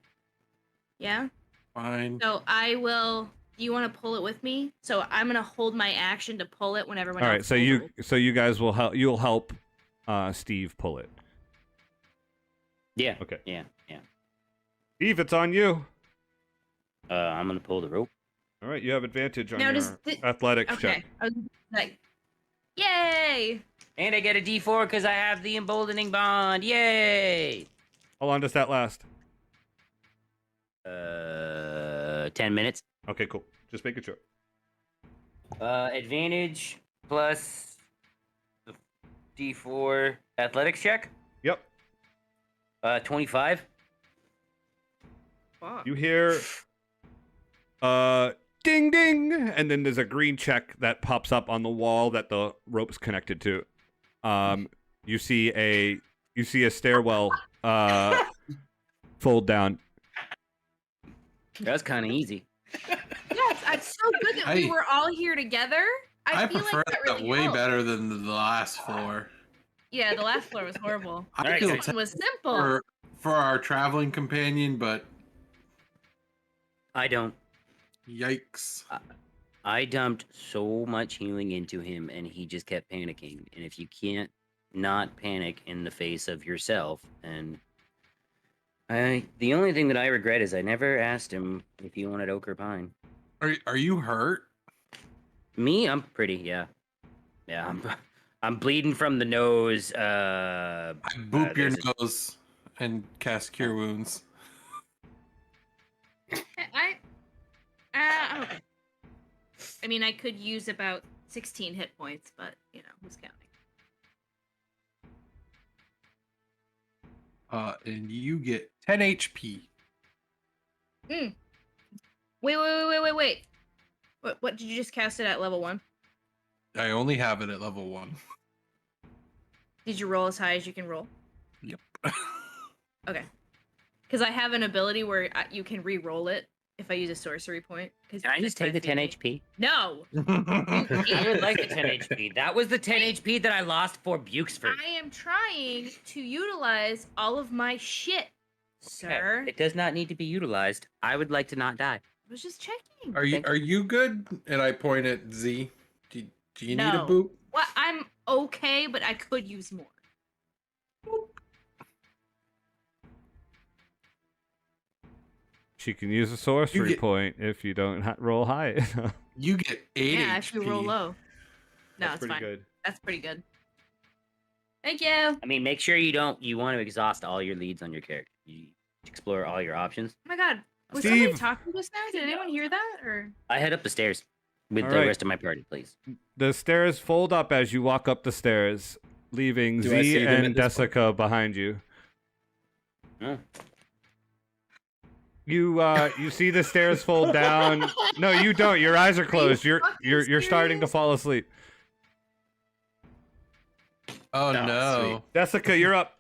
S3: Yeah?
S5: Fine.
S3: So do you want to pull it with me? So I'm going to hold my action to pull it when everyone
S2: All
S3: else
S2: right,
S3: pulls it.
S2: so you guys will help. You'll help Steve pull it.
S6: Yeah.
S2: Okay.
S6: Yeah.
S2: Steve, it's on you.
S6: I'm gonna pull the rope.
S2: All right, you have advantage on
S3: Now,
S2: your athletics check.
S3: Okay. I was like, yay!
S6: And I get a D4 because I have the emboldening bond. Yay!
S2: How long does that last?
S6: 10 minutes.
S2: Okay, cool. Just making sure.
S6: Advantage plus the D4 athletics check.
S2: Yep.
S6: 25.
S3: Fuck.
S2: You hear ding ding, and then there's a green check that pops up on the wall that the rope's connected to. You see a stairwell fold down.
S6: That's kind of easy.
S3: Yes, it's so good that we were all here together. I feel
S5: prefer
S3: like that really
S5: way
S3: helped.
S5: better than the last floor.
S3: Yeah, the last floor was horrible.
S5: I
S3: This
S5: feel
S3: one was simple.
S5: for our traveling companion, but
S6: I don't.
S5: yikes.
S6: I dumped so much healing into him, and he just kept panicking. And if you can't not panic in the face of yourself, and the only thing that I regret is I never asked him if he wanted oak or pine.
S5: Are you hurt?
S6: Me, I'm pretty. Yeah. I'm bleeding from the nose.
S5: I boop your
S6: there's a-
S5: nose and cast Cure Wounds.
S3: I'm okay. I mean, I could use about 16 hit points, but who's counting?
S5: And you get 10 HP.
S3: Wait. What did you just cast it at level 1?
S5: I only have it at level 1.
S3: Did you roll as high as you can roll?
S5: Yep.
S3: Okay. Because I have an ability where you can re-roll it if I use a sorcery point.
S6: Can I just take the 10 HP?
S3: No!
S6: I would like the 10 HP. That was the 10 HP that I lost for Bukesford.
S3: I am trying to utilize all of my shit, sir.
S6: Okay. It does not need to be utilized. I would like to not die.
S3: I was just checking.
S5: Are you good? And I point at Z. Do you need a
S3: No.
S5: boop?
S3: Well, I'm okay, but I could use more.
S2: She can use a sorcery point if you don't roll high.
S5: You get 8
S3: Yeah,
S5: HP.
S3: if you roll low. No,
S2: That's
S3: it's
S2: pretty
S3: fine.
S2: good.
S3: That's pretty good. Thank you.
S6: I mean, make sure you want to exhaust all your leads on your character. You explore all your options.
S3: Oh my god. Was
S2: Steve.
S3: somebody talking just now? Did anyone hear that? Or
S6: I head up the stairs with
S2: All
S6: the
S2: right.
S6: rest of my party, please.
S2: The stairs fold up as you walk up the stairs, leaving
S4: Do I see
S2: Z
S4: them
S2: and
S4: at this point?
S2: Desika behind you.
S6: Oh.
S2: You see the stairs fold down. No, you don't. Your eyes are closed. You're starting to
S3: serious?
S2: fall asleep.
S5: Oh
S4: Oh,
S5: no.
S2: Desika, you're up.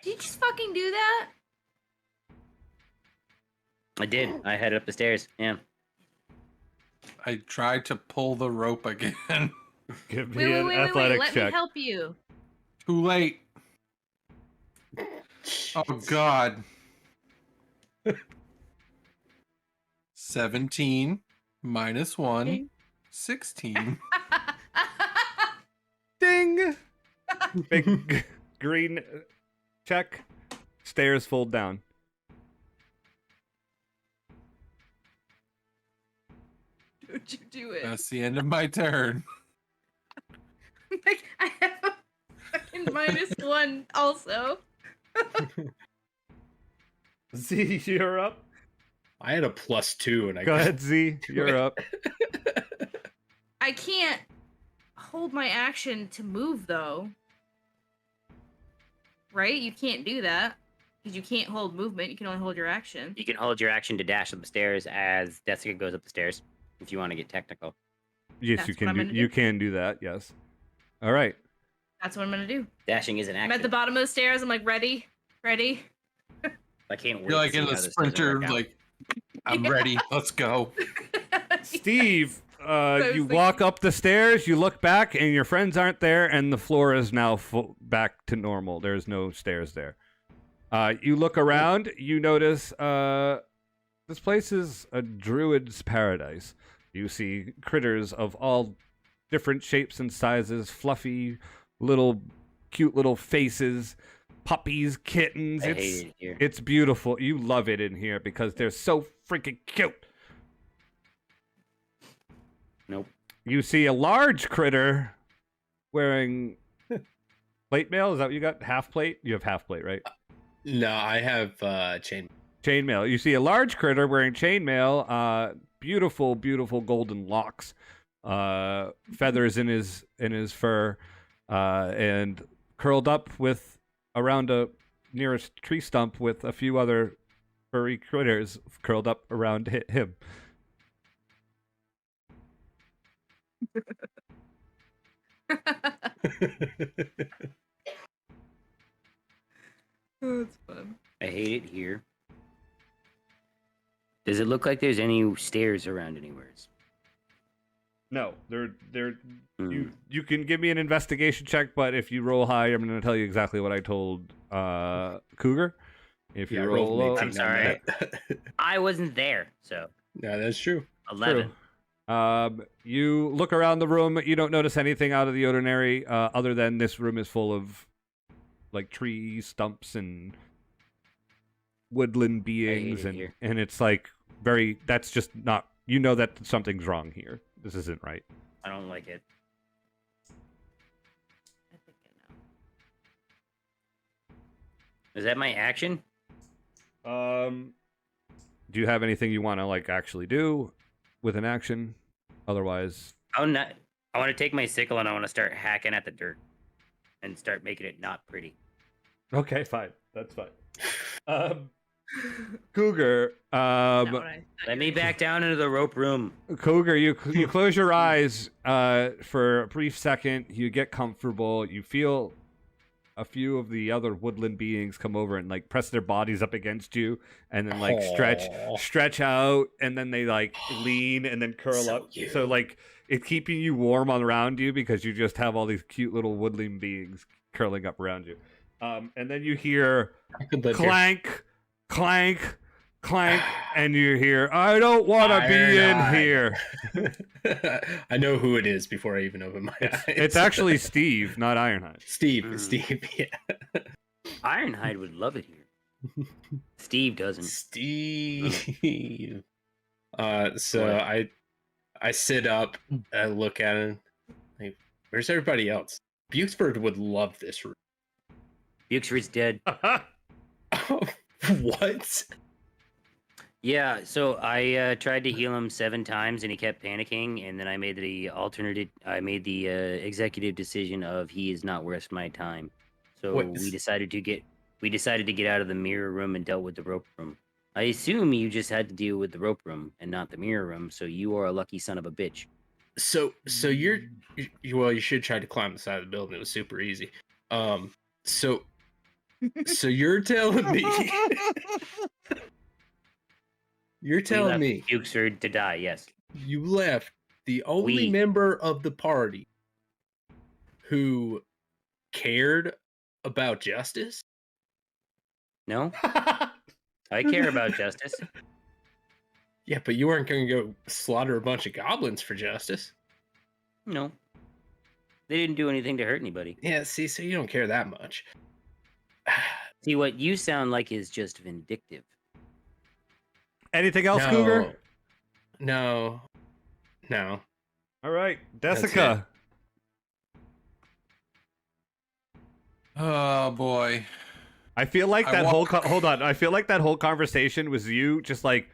S3: did you just fucking do that?
S6: I did. I headed up the stairs. Yeah.
S5: I tried to pull the rope again.
S2: Give me
S3: Wait,
S2: an athletics
S3: Let
S2: check.
S3: me help you.
S5: Too late. Oh god. 17 minus 1. 16.
S2: Ding! Big green check. Stairs fold down.
S3: Don't you do it?
S5: That's the end of my turn.
S3: Like, I have a fucking -1 also.
S2: Z, you're up.
S4: I had a +2 and I
S2: Go
S4: got
S2: ahead, Z. You're up.
S3: I can't hold my action to move though. Right? You can't do that. Because you can't hold movement, you can only hold your action.
S6: You can hold your action to dash up the stairs as Desika goes up the stairs, if you want to get technical.
S2: Yes,
S3: That's
S2: you
S3: what
S2: can
S3: I'm
S2: do.
S3: gonna
S2: You
S3: do.
S2: can do that. Yes. All right.
S3: That's what I'm gonna do.
S6: Dashing is an
S3: I'm
S6: action.
S3: at the bottom of the stairs, I'm like, ready? Ready?
S6: I can't wait
S5: You're like
S6: to see
S5: in
S6: how
S5: a
S6: this doesn't
S5: sprinter,
S6: work out.
S5: like, I'm
S3: Yeah.
S5: ready. Let's go.
S2: Steve,
S3: was
S2: you walk up the stairs, you look back, and your friends aren't there, and the floor is now back to normal. There's no stairs there. You look around, you notice this place is a druid's paradise. You see critters of all different shapes and sizes, fluffy, little, cute little faces, puppies, kittens.
S6: I hate it here.
S2: It's beautiful. You love it in here because they're so freaking cute.
S6: Nope.
S2: You see a large critter wearing plate mail. Is that what you got? Half plate? You have half plate, right?
S4: No, I have chain.
S2: Chainmail. You see a large critter wearing chainmail. Beautiful, beautiful golden locks, feathers in his fur, and curled up with around a nearest tree stump with a few other furry critters curled up around him.
S3: Oh, it's fun.
S6: I hate it here. Does it look like there's any stairs around anywhere?
S2: No, they're
S6: Hmm.
S2: you can give me an investigation check, but if you roll high, I'm going to tell you exactly what I told Cougar. If you
S4: I
S2: roll
S4: rolled
S2: low,
S4: an 18
S6: I'm
S4: on
S6: sorry.
S4: that.
S6: I wasn't there, so
S4: No, that's true.
S6: 11.
S2: True. You look around the room. You don't notice anything out of the ordinary, other than this room is full of like tree stumps and woodland beings,
S6: it
S2: and
S6: here.
S2: it's like very. That's just not. You know that something's wrong here. This isn't right.
S6: I don't like it.
S3: I think I know.
S6: Is that my action?
S2: Do you have anything you want to like actually do with an action? Otherwise,
S6: I want to take my sickle and I want to start hacking at the dirt and start making it not pretty.
S2: okay, fine. That's fine. Cougar,
S3: Not what I thought
S6: Let
S3: you
S6: me
S3: were
S6: back down into the rope room.
S2: Cougar, you close your eyes for a brief second. You get comfortable. You feel a few of the other woodland beings come over and like press their bodies up against you, and then like
S4: Aw.
S2: stretch out, and then they like lean and then curl
S4: So
S2: up.
S4: cute.
S2: So like it's keeping you warm all around you because you just have all these cute little woodland beings curling up around you. And then you hear
S4: I could live here.
S2: clank, clank, clank, and you hear, I don't want to be in
S4: Ironhide.
S2: here.
S4: I know who it is before I even open my eyes.
S2: It's actually Steve, not Ironhide.
S4: Steve.
S6: Mm.
S4: Steve. Yeah.
S6: Ironhide would love it here. Steve doesn't.
S4: Steve. So
S6: What?
S4: I sit up, I look at him. Like, where's everybody else? Bukesford would love this room.
S6: Bukesford's dead.
S4: What?
S6: Yeah, so I tried to heal him 7 times and he kept panicking, and then I made the executive decision of he is not worth my time. So
S4: What
S6: we
S4: is-
S6: decided to get out of the mirror room and dealt with the rope room. I assume you just had to deal with the rope room and not the mirror room, so you are a lucky son of a bitch.
S4: So you should try to climb the side of the building. It was super easy. So you're telling me
S6: We left Bukesford to die, yes.
S4: you left the only
S6: We.
S4: member of the party who cared about justice?
S6: No? I care about justice.
S4: Yeah, but you weren't going to go slaughter a bunch of goblins for justice.
S6: No. They didn't do anything to hurt anybody.
S4: Yeah, see, so you don't care that much.
S6: See, what you sound like is just vindictive.
S2: Anything else, Cougar?
S4: No.
S2: All right,
S4: That's
S2: Desika.
S5: Oh boy.
S2: I feel like
S5: I
S2: that
S5: walk-
S2: whole hold on. I feel like that whole conversation was you just like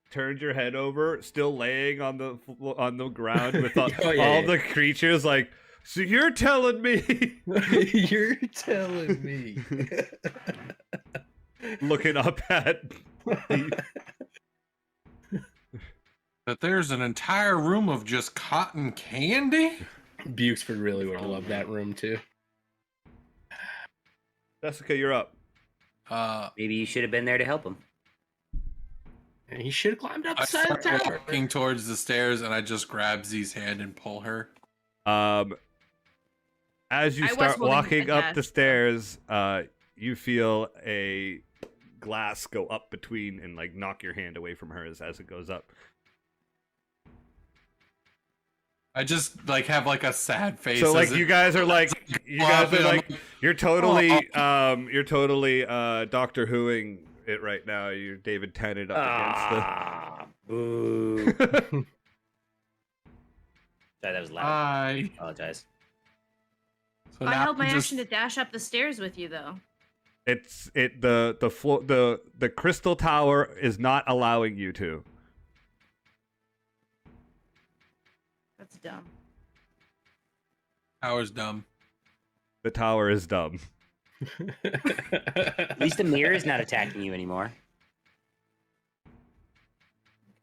S2: turned your head over, still laying on the ground with all,
S4: Oh, yeah,
S2: all
S4: yeah.
S2: the creatures. Like, so you're telling me?
S4: You're telling me.
S2: Looking up at
S5: That there's an entire room of just cotton candy?
S4: Bukesford really would have loved that room too.
S2: Desika. You're up.
S6: Maybe you should have been there to help him.
S4: And he should have climbed up
S5: I
S4: the side of the
S5: start
S4: tower.
S5: walking towards the stairs and I just grab Z's hand and pull her.
S2: As you
S3: I was
S2: start
S3: holding
S2: walking
S3: the
S2: up
S3: desk,
S2: the
S3: so-
S2: stairs, you feel a glass go up between and like knock your hand away from hers as it goes up.
S5: I just like have like a sad face.
S2: So like
S5: as
S2: you
S5: it-
S2: guys are like you're totally Doctor Whoing it right now. You're David Tennant up
S6: Ah, boo.
S2: against
S6: Sorry, that was loud.
S5: Hi.
S6: Apologize.
S5: So
S3: I
S5: now
S3: held my
S5: I'm
S3: action to dash up the stairs with you, though.
S2: the floor the crystal tower is not allowing you to.
S3: That's dumb.
S5: Tower's dumb.
S2: The tower is dumb.
S6: At least the mirror is not attacking you anymore.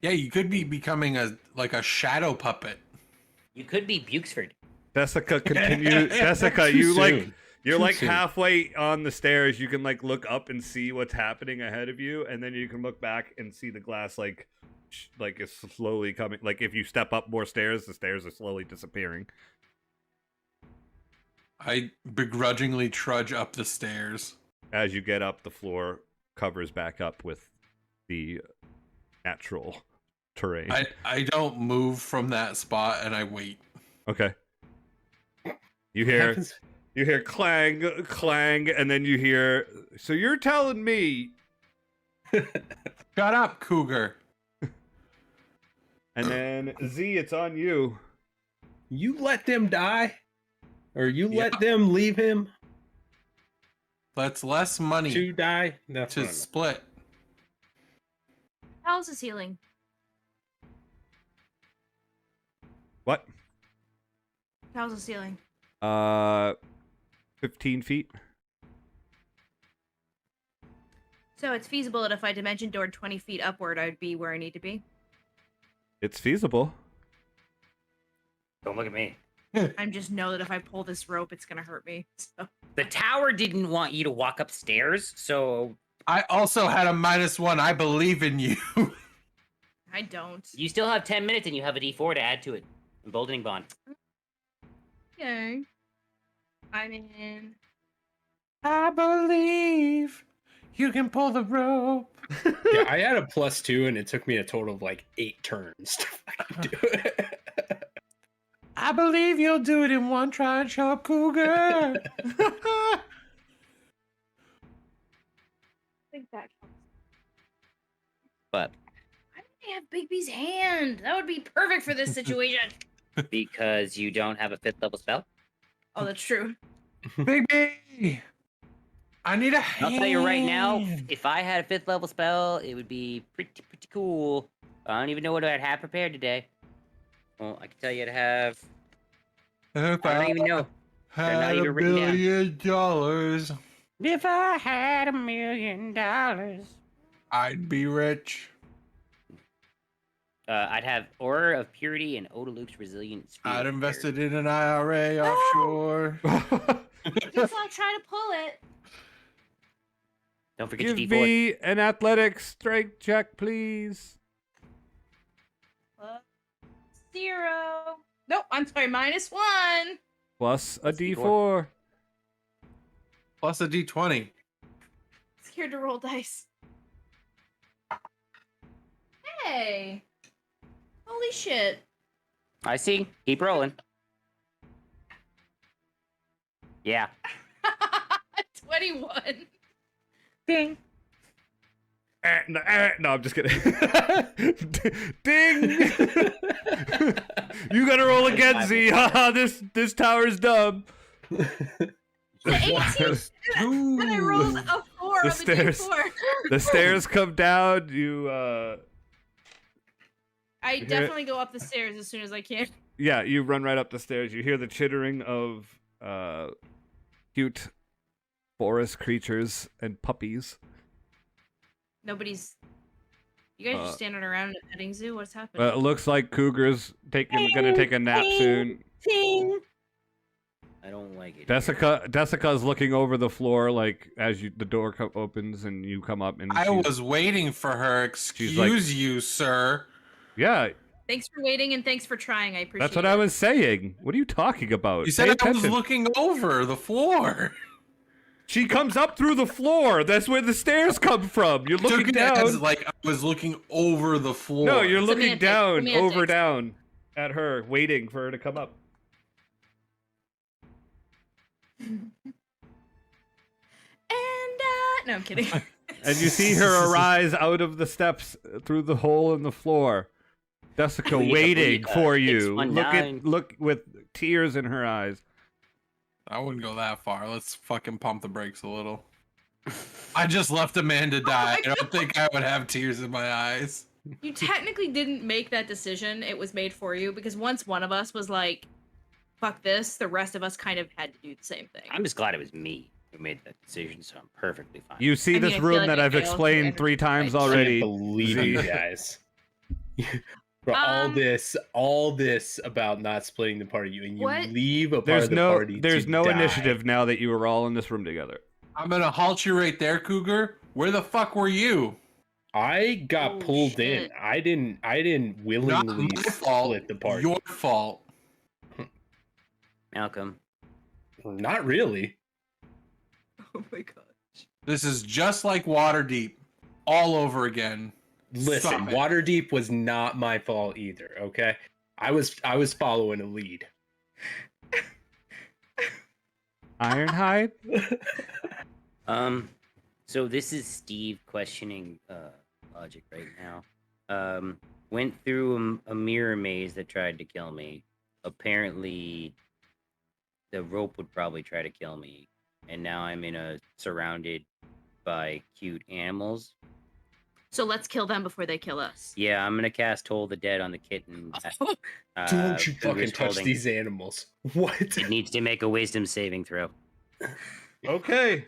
S5: Yeah, you could be becoming a shadow puppet.
S6: You could be Bukesford.
S2: Desika continue. Desika,
S4: Too
S2: you're
S4: soon.
S2: like
S4: soon.
S2: halfway on the stairs. You can like look up and see what's happening ahead of you, and then you can look back and see the glass like it's slowly coming. Like if you step up more stairs, the stairs are slowly disappearing.
S5: I begrudgingly trudge up the stairs.
S2: As you get up, the floor covers back up with the natural terrain.
S5: I don't move from that spot and I wait.
S2: Okay. You
S4: What
S2: hear
S4: happens-
S2: you hear clang, clang, and then you hear. So you're telling me?
S5: Shut up, Cougar.
S2: And then Z, it's on you.
S4: You let them die? Or you
S5: Yeah.
S4: let them leave him
S5: That's less money
S4: to die? That's
S5: to
S4: what I meant.
S5: split.
S3: How's his healing?
S2: What?
S3: How's his healing?
S2: 15 feet.
S3: So it's feasible that if I dimension doored 20 feet upward, I'd be where I need to be.
S2: It's feasible.
S6: Don't look at me.
S3: I just know that if I pull this rope, it's gonna hurt me. So.
S6: The tower didn't want you to walk upstairs, so
S5: I also had a -1. I believe in you.
S3: I don't.
S6: you still have 10 minutes and you have a D4 to add to it. Emboldening bond.
S3: Okay. I'm in.
S5: I believe you can pull the rope.
S4: Yeah, I had a +2 and it took me a total of like 8 turns to fucking do it.
S5: I believe you'll do it in one try and show up, Cougar.
S3: think that counts.
S6: But
S3: Why do I have Bigby's hand? That would be perfect for this situation.
S6: because you don't have a 5th level spell,
S3: Oh, that's true.
S5: Baby, I need a
S6: I'll tell you right now,
S5: hand.
S6: if I had a 5th level spell, it would be pretty cool. I don't even know what I'd have prepared today. Well, I can tell you I'd have.
S5: If
S6: I don't even know. They're not
S5: had
S6: even
S5: $1
S6: written down.
S5: billion,
S6: If I had $1 million,
S5: I'd be rich.
S6: I'd have Aura of Purity and Odaluke's Resilient Spirit.
S5: I'd invested in an IRA offshore.
S3: Just I'll try to pull it.
S6: Don't forget
S2: Give
S6: your D4.
S2: me an athletics strength check, please.
S3: +0. Nope, I'm sorry, -1.
S2: Plus a
S6: Plus
S2: D4.
S5: Plus a D20.
S3: Scared to roll dice. Hey. Holy shit.
S6: I see. Keep rolling. Yeah.
S3: 21.
S6: Ding.
S2: No, I'm just kidding. Ding! You gotta roll again, Z. Haha, this tower's dumb.
S3: 18. And I rolled a 4
S2: The
S3: on the
S2: stairs.
S3: D4.
S2: The stairs come down. You
S3: I definitely go up the stairs as soon as I can.
S2: yeah, you run right up the stairs. You hear the chittering of cute forest creatures and puppies.
S3: Nobody's. You guys just standing around in a petting zoo? What's happening?
S2: It looks like Cougar's gonna take a nap soon.
S6: I don't like it.
S2: Desika's looking over the floor, like as the door opens and you come up, and
S5: I was waiting for her. Excuse you, sir.
S2: Yeah,
S3: Thanks for waiting and thanks for trying. I appreciate it.
S2: that's what I was saying. What are you talking about?
S5: You
S2: Pay
S5: said I was
S2: attention.
S5: looking over the floor.
S2: She comes up through the floor. That's where the stairs come from. You're looking
S5: Took it
S2: down.
S5: as like I was looking over the floor.
S2: No, you're looking
S3: Semantics,
S2: down, over
S3: semantics.
S2: down at her, waiting for her to come up.
S3: And, no, I'm kidding.
S2: And you see her arise out of the steps through the hole in the floor. Desika waiting for you.
S6: 619.
S2: Look with tears in her eyes.
S5: I wouldn't go that far. Let's fucking pump the brakes a little. I just left a man to die. I don't think I would have tears in my eyes.
S3: You technically didn't make that decision. It was made for you because once one of us was like, fuck this, the rest of us kind of had to do the same thing.
S6: I'm just glad it was me who made that decision, so I'm perfectly fine.
S2: You see
S3: I mean,
S2: this
S3: I feel
S2: room
S3: like
S2: that
S3: I
S2: I've
S3: failed to
S2: explained 3 times
S3: I
S4: I
S2: already.
S4: can't believe you guys. For all this about not splitting the party, and you
S3: What?
S4: leave a part
S2: There's
S4: of the
S2: no
S4: party.
S2: there's
S4: to
S2: no
S4: die.
S2: initiative now that you were all in this room together.
S5: I'm gonna halt you right there, Cougar. Where the fuck were you?
S4: I got
S3: Oh,
S4: pulled in.
S3: shit.
S4: I didn't willingly
S5: Not my fault.
S4: split the party.
S5: Your fault.
S6: Malcolm.
S4: Not really.
S3: Oh my god.
S5: This is just like Waterdeep, all over again.
S4: Listen,
S5: Stop it.
S4: Waterdeep was not my fault either. Okay, I was following a lead.
S2: Ironhide?
S6: So this is Steve questioning logic right now. Went through a mirror maze that tried to kill me. Apparently, the rope would probably try to kill me, and now I'm surrounded by cute animals.
S3: So let's kill them before they kill us.
S6: Yeah, I'm gonna cast Toll the Dead on the kitten.
S4: Don't you
S6: Cougar's
S4: fucking touch
S6: holding.
S4: these animals. What?
S6: It needs to make a Wisdom saving throw.
S2: Okay.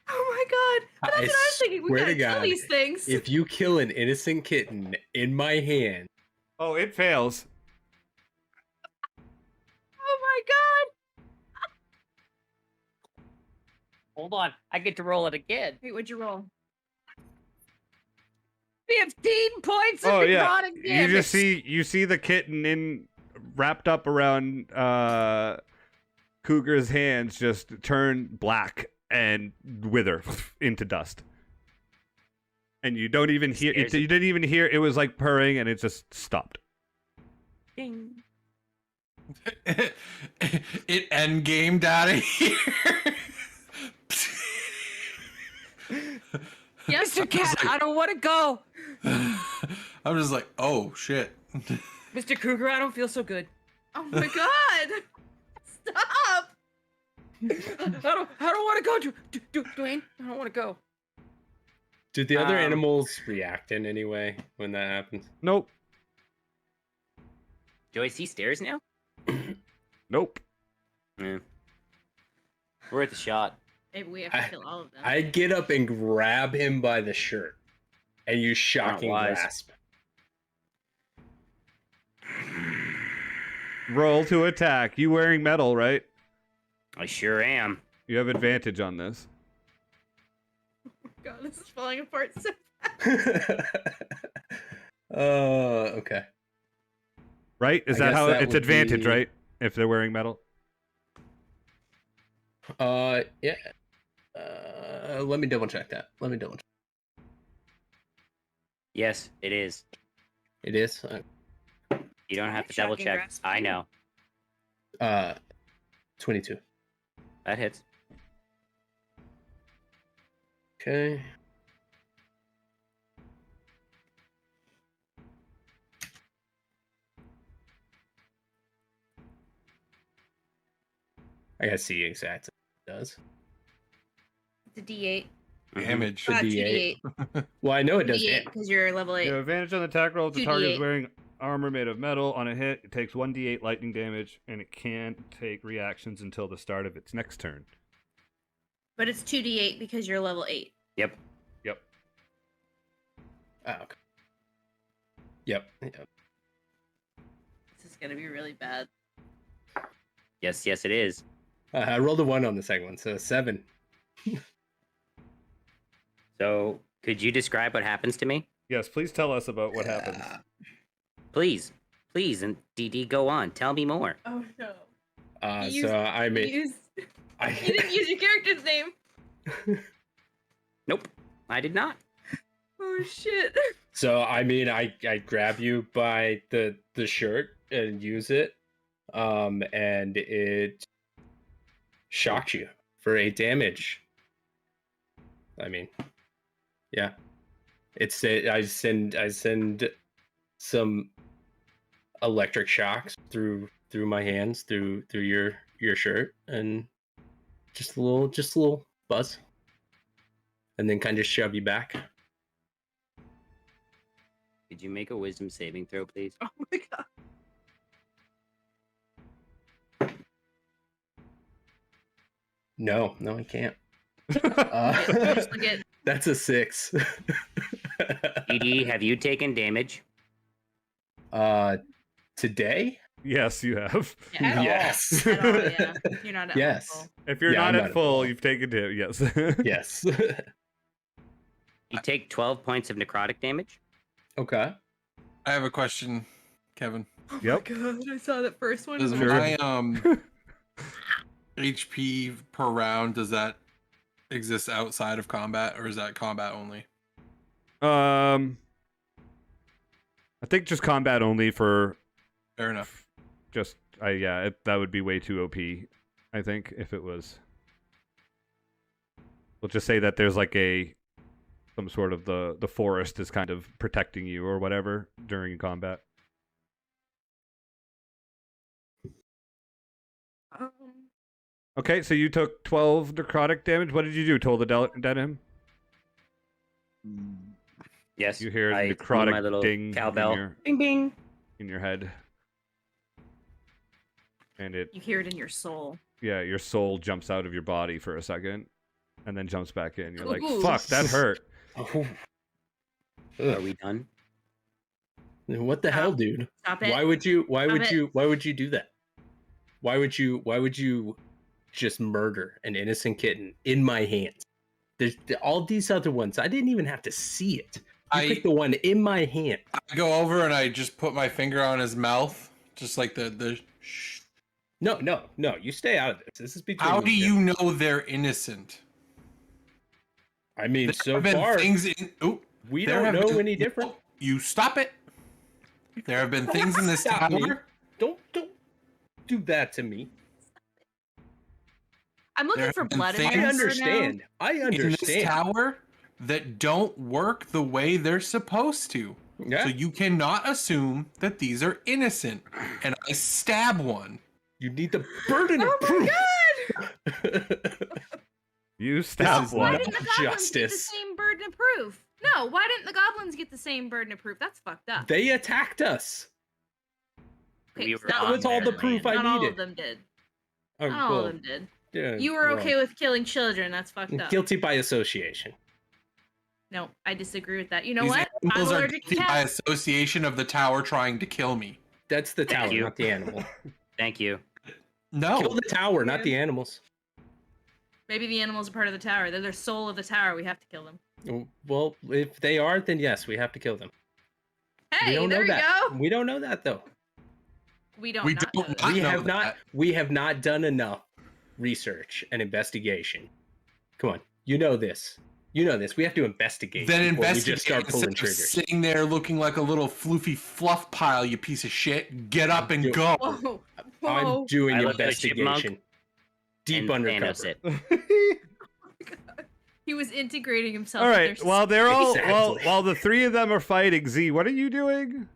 S3: Oh my god. But that's what I was thinking. We
S4: swear
S3: gotta
S4: to
S3: kill
S4: God,
S3: these things.
S4: If you kill an innocent kitten in my hand,
S2: Oh, it fails.
S3: Oh my god.
S6: Hold on, I get to roll it again.
S3: Wait, what'd you roll?
S6: 15 points of
S2: Oh yeah.
S6: necrotic
S2: You
S6: damage.
S2: just see the kitten wrapped up around Cougar's hands just turn black and wither into dust. And you don't even hear it, you didn't even hear it was like purring and it just stopped.
S6: Ding.
S5: It endgamed out of here.
S3: Yes,
S7: Mr. Cat,
S5: like-
S7: I don't want to go.
S5: I'm just like, oh shit.
S7: Mr. Cougar, I don't feel so good.
S3: Oh my god! Stop!
S7: I don't want to go, Dwayne. I don't want to go.
S4: Do the other
S6: Um,
S4: animals react in any way when that happens?
S2: Nope.
S6: Do I see stairs now?
S2: Nope.
S6: Yeah. We're at the shot.
S3: Maybe we have to kill all of them.
S4: I get up and grab him by the shirt and use shocking
S6: wise.
S4: grasp.
S2: Roll to attack. You wearing metal, right?
S6: I sure am.
S2: You have advantage on this.
S3: God, this is falling apart so
S4: Okay.
S2: Right? Is
S4: I
S2: that
S4: guess
S2: how
S4: that
S2: it's
S4: would
S2: advantage,
S4: be-
S2: right? If they're wearing metal.
S4: Yeah. Let me double check that.
S6: Yes, it is.
S4: It is.
S6: You don't have to
S3: Shocking
S6: double check.
S3: grasp.
S6: I know.
S4: 22.
S6: That hits.
S4: Okay. I gotta see exactly what it does.
S3: It's a D8.
S5: Damage.
S4: Should be
S3: D8.
S4: Well, I know it does
S3: D8
S4: damage.
S3: because you're level 8.
S2: You have advantage on the attack roll if the
S3: 2d8.
S2: target is wearing armor made of metal. On a hit, it takes 1d8 lightning damage, and it can't take reactions until the start of its next turn.
S3: But it's 2D8 because you're level 8.
S6: Yep.
S2: Yep.
S4: Oh, okay. Yep.
S3: This is gonna be really bad.
S6: Yes, it is.
S4: I rolled a 1 on the second one, so 7.
S6: So, could you describe what happens to me?
S2: Yes, please tell us about what happens.
S6: Please, and DD, go on. Tell me more.
S3: Oh no.
S4: So I made.
S3: You didn't use your character's name.
S6: Nope, I did not.
S3: Oh shit.
S4: So I mean, I grab you by the shirt and use it, and it shocks you for 8 damage. I mean, yeah, it's I send some electric shocks through my hands through your shirt, and just a little buzz, and then kind of shove you back.
S6: Could you make a wisdom saving throw, please?
S3: Oh my god.
S4: No, I can't.
S3: Just look at
S4: That's a 6.
S6: DD, have you taken damage?
S4: Today?
S2: Yes, you have.
S3: at all.
S4: Yes.
S3: At all, yeah. You're not at
S4: Yes.
S3: full.
S2: If you're
S4: Yeah,
S2: not
S4: I'm
S2: at
S4: not at
S2: full,
S4: full.
S2: you've taken damage. Yes.
S4: Yes.
S6: You take 12 points of necrotic damage.
S4: Okay.
S5: I have a question, Kevin.
S2: Yep.
S3: God, I saw that first one.
S5: Does
S2: Sure.
S5: my HP per round, does that exist outside of combat, or is that combat only?
S2: I think just combat only for
S5: Fair enough.
S2: just that would be way too OP. I think if it was, we'll just say that there's like some sort of the forest is kind of protecting you or whatever during combat. Okay, so you took 12 necrotic damage. What did you do? Told the dead him?
S6: Yes.
S2: You hear
S6: I
S2: a
S6: blew my
S2: necrotic
S6: little
S2: ding
S6: cowbell.
S3: Bing bing.
S2: in your head. And
S3: You hear it in your soul.
S2: your soul jumps out of your body for a second and then jumps back in. You're like,
S3: Ooh.
S2: fuck, that hurt.
S4: Oh.
S6: Are we done?
S4: What the hell, dude?
S3: Stop it.
S4: Why would you
S3: Stop it.
S4: do that? Why would you just murder an innocent kitten in my hands? There's all these other ones. I didn't even have to see it. You picked the one in my hand.
S5: I go over and I just put my finger on his mouth, just like the shh.
S4: No, you stay out of this. This is between
S5: How
S4: me
S5: do
S4: and
S5: you know they're innocent?
S4: I mean,
S5: There
S4: so
S5: have been
S4: far
S5: things in. Oh,
S4: we
S5: there
S4: don't
S5: have
S4: know
S5: been-
S4: any different.
S5: You stop it. There have been things in this
S4: Stop me.
S5: tower.
S4: Don't do that to me.
S3: I'm looking
S5: There
S3: for
S5: have been
S3: blood in
S5: things-
S3: there.
S4: I understand. I
S5: In this
S4: understand.
S5: tower, that don't work the way they're supposed to.
S4: Yeah.
S5: So you cannot assume that these are innocent. And I stab one.
S4: You need the burden of
S3: Oh
S4: proof.
S3: my
S2: You
S4: This
S2: stab
S4: is
S3: Why
S2: one.
S4: not
S3: didn't the goblins get the
S4: justice.
S3: same burden of proof? No, why didn't the goblins get the same burden of proof? That's fucked up.
S4: They attacked us.
S3: Okay,
S6: We
S3: so
S6: were
S4: That
S3: not
S4: was all the proof I
S3: Not all of
S4: needed.
S3: them did.
S4: Oh,
S3: Not all
S4: well,
S3: of them did.
S4: yeah,
S3: You were
S4: well,
S3: okay with killing children. That's fucked up.
S4: Guilty by association.
S3: No, I disagree with that. You know
S5: These
S3: what? I'm
S5: animals are
S3: allergic to
S5: guilty by
S3: cats.
S5: association of the tower trying to kill me.
S4: That's the tower,
S6: you.
S4: not the animal.
S6: Thank you.
S5: No.
S4: Kill the tower, not the animals.
S3: Maybe the animals are part of the tower. They're the soul of the tower. We have to kill them.
S4: Well, if they are, then yes, we have to kill them. We
S3: Hey,
S4: don't
S3: there
S4: know
S3: you
S4: that.
S3: go.
S4: We don't know that though.
S3: We don't.
S5: We
S3: not
S5: don't
S3: know that.
S5: not
S4: We
S5: know
S4: have not.
S5: that.
S4: We have not done enough research and investigation. Come on, you know this. You know this. We have to investigate.
S5: Then
S4: before
S5: investigate
S4: We just start
S5: instead
S4: pulling
S5: of
S4: triggers.
S5: sitting there looking like a little floofy fluff pile, you piece of shit. Get up and
S4: Do-
S5: go.
S3: Whoa,
S4: I'm
S3: whoa.
S4: doing
S6: I look like a
S4: investigation. Deep
S6: and
S4: undercover.
S6: Thanos it.
S3: He was integrating himself.
S2: All
S3: with
S2: right.
S3: their
S2: While they're all
S4: Exactly.
S2: while the three of them are fighting, Z, what are you doing?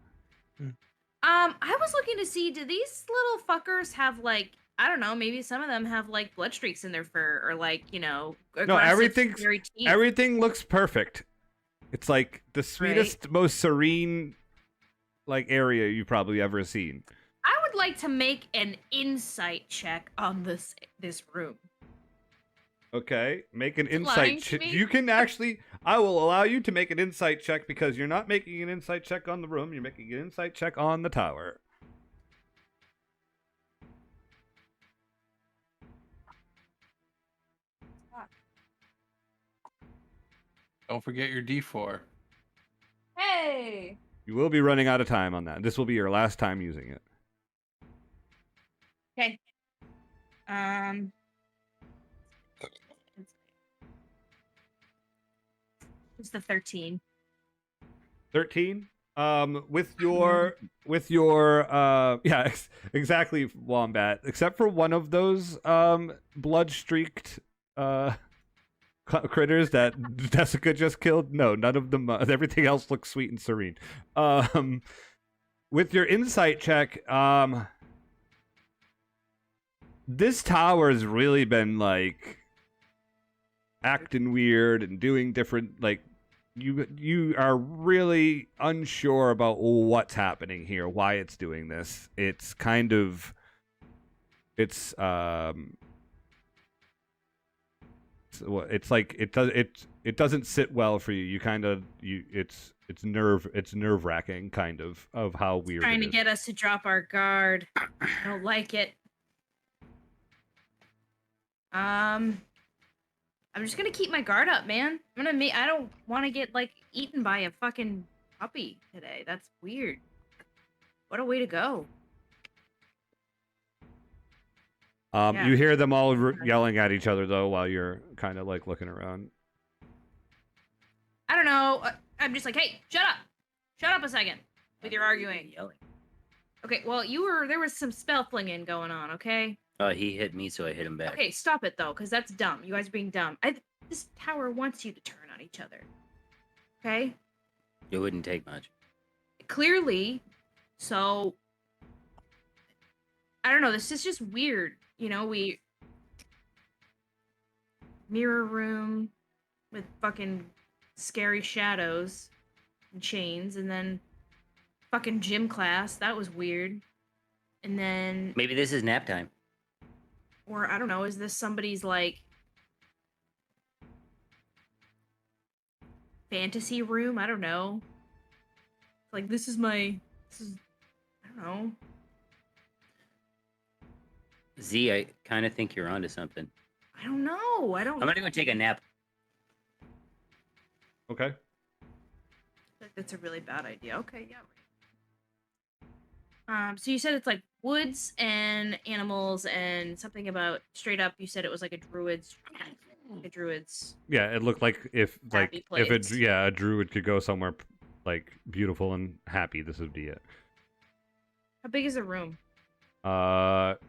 S3: I was looking to see, do these little fuckers have like, I don't know, maybe some of them have like blood streaks in their fur or like, you know, aggressive,
S2: everything's-
S3: scary teeth.
S2: Everything looks perfect. It's like the sweetest, most serene like area you've probably ever seen.
S3: I would like to make an insight check on this room.
S2: Okay, make an
S3: lying
S2: insight
S3: to
S2: check.
S3: me?
S2: You can actually, I will allow you to make an insight check because you're not making an insight check on the room. You're making an insight check on the tower.
S5: Don't forget your D4.
S3: Hey!
S2: You will be running out of time on that. This will be your last time using it.
S3: Okay. It's the 13.
S2: 13. With your exactly, Wombat. Except for one of those blood streaked critters that Desika just killed. No, none of them. Everything else looks sweet and serene. With your insight check, this tower has really been like acting weird and doing different like. You are really unsure about what's happening here, why it's doing this. It's kind of it's like it doesn't sit well for you. You kind of it's nerve wracking kind of how weird
S3: Trying
S2: it
S3: to
S2: is.
S3: get us to drop our guard. I don't like it. I'm just gonna keep my guard up, man. I don't want to get like eaten by a fucking puppy today. That's weird. What a way to go. Yeah.
S2: You hear them all yelling at each other though while you're kind of like looking around.
S3: I don't know. I'm just like, hey, shut up. Shut up a second with your arguing.
S6: Yelling.
S3: Okay, well, there was some spell flinging going on, okay?
S6: He hit me, so I hit him back.
S3: Okay, stop it though, because that's dumb. You guys are being dumb. This tower wants you to turn on each other. Okay?
S6: It wouldn't take much.
S3: Clearly. So I don't know, this is just weird. You know, we mirror room with fucking scary shadows and chains, and then fucking gym class. That was weird. And then
S6: Maybe this is nap time.
S3: or I don't know, is this somebody's like fantasy room? I don't know. Like this is I don't know.
S6: Z, I kind of think you're onto something.
S3: I don't know. I don't
S6: I'm gonna go take a nap.
S2: Okay.
S3: think that's a really bad idea. Okay, yeah. So you said it's like woods and animals and something about straight up. You said it was like a druid's.
S2: Yeah, it looked like if
S3: Happy
S2: if
S3: place.
S2: a druid could go somewhere like beautiful and happy, this would be it.
S3: How big is the room?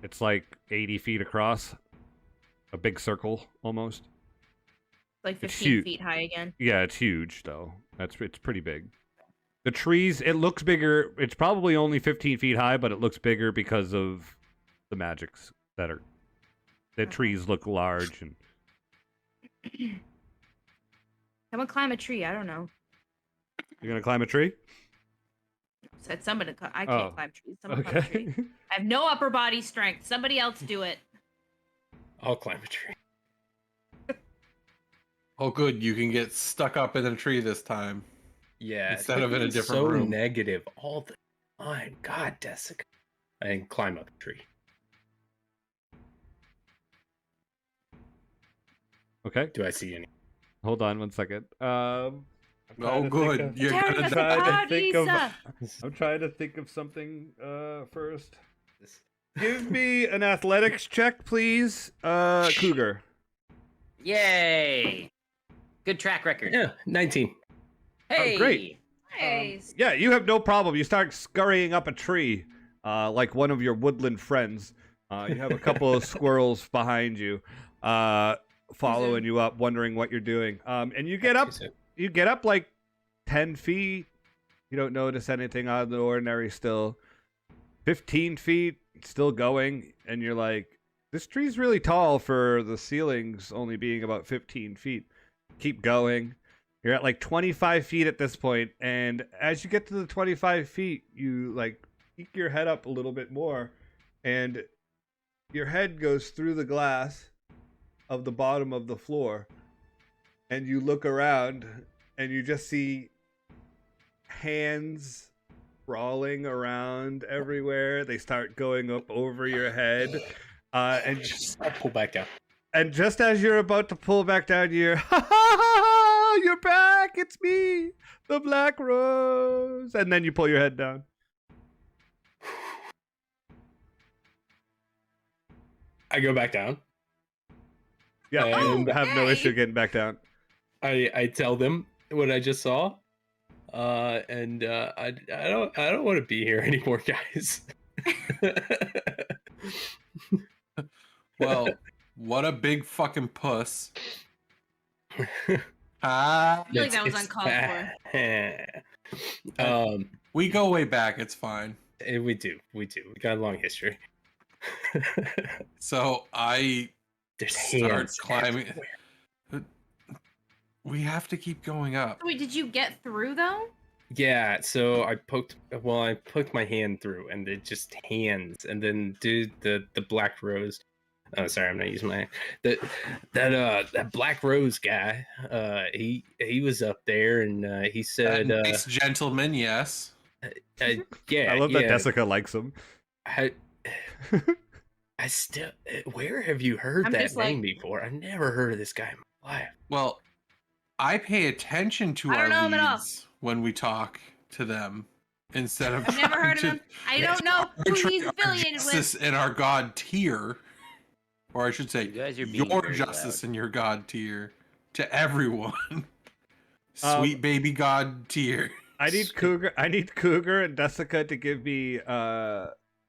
S2: It's like 80 feet across, a big circle almost.
S3: Like
S2: It's
S3: 15
S2: huge.
S3: feet high again.
S2: Yeah, it's huge though. It's pretty big. The trees, it looks bigger. It's probably only 15 feet high, but it looks bigger because of the magics that are. The
S3: Okay.
S2: trees look large and.
S3: I'm gonna climb a tree. I don't know.
S2: You're gonna climb a tree?
S3: Said somebody. I can't
S2: Oh,
S3: climb trees. Someone climb a tree.
S2: Okay.
S3: I have no upper body strength. Somebody else do it.
S4: I'll climb a tree.
S5: Oh, good. You can get stuck up in a tree this time.
S4: Yeah.
S5: Instead of in a
S4: it's
S5: different
S4: so
S5: room.
S4: negative all the time. God, Desika. And climb up a tree.
S2: Okay.
S4: Do I see any?
S2: Hold on 1 second. I'm
S5: Oh,
S2: trying to
S5: good.
S2: think of-
S5: You're
S3: Turn
S5: gonna
S3: the
S2: try
S5: die.
S2: to think of-
S3: bodies.
S2: I'm trying to think of something first. Give me an athletics check, please. Cougar.
S6: Yay! Good track record.
S4: Yeah, 19.
S6: Hey,
S2: great.
S3: Nice.
S2: Yeah, you have no problem. You start scurrying up a tree, like one of your woodland friends. You have a couple of squirrels behind you, following you up, wondering what you're doing. And you get up. You get up like 10 feet. You don't notice anything out of the ordinary. Still, 15 feet, still going, and you're like, this tree's really tall for the ceilings only being about 15 feet. Keep going. You're at like 25 feet at this point, and as you get to the 25 feet, you like peek your head up a little bit more, and your head goes through the glass of the bottom of the floor, and you look around, and you just see hands crawling around everywhere. They start going up over your head, and
S4: I'll pull back down.
S2: and just as you're about to pull back down, you're, ha ha ha, you're back, it's me, the Black Rose. And then you pull your head down.
S4: I go back down.
S2: Yeah,
S4: And-
S2: you have no
S3: Okay.
S2: issue getting back down.
S4: I tell them what I just saw. And I don't want to be here anymore, guys.
S5: Well, what a big fucking puss. Ah,
S3: I feel like that was uncalled
S4: for.
S5: we go way back. It's fine.
S4: We do. We got a long history.
S5: So I
S4: There's
S5: start
S4: hands
S5: climbing.
S4: everywhere.
S5: We have to keep going up.
S3: Wait, did you get through though?
S4: Yeah, so I poked my hand through, and it just hands, and then dude, the Black Rose. Oh, sorry, I'm not using my that Black Rose guy. He was up there, and he said,
S5: Nice gentleman, yes.
S4: yeah.
S2: I love that
S4: yeah,
S2: Desika likes him.
S4: I still. Where have you heard
S3: I'm
S4: that
S3: just
S4: name
S3: like-
S4: before? I've never heard of this guy in my life.
S5: Well, I pay attention to
S3: I
S5: our
S3: don't know him at all.
S5: leads when we talk to them instead of
S3: I've never
S5: trying
S3: heard of
S5: to
S3: him. I don't know who
S5: portray
S3: he's
S5: our
S3: affiliated
S5: justice
S3: with.
S5: in our god tier, or I should say,
S6: You guys are being
S5: your
S6: very
S5: justice
S6: loud.
S5: in your god tier to everyone. Sweet baby god tier.
S2: I need Cougar and Desika to give me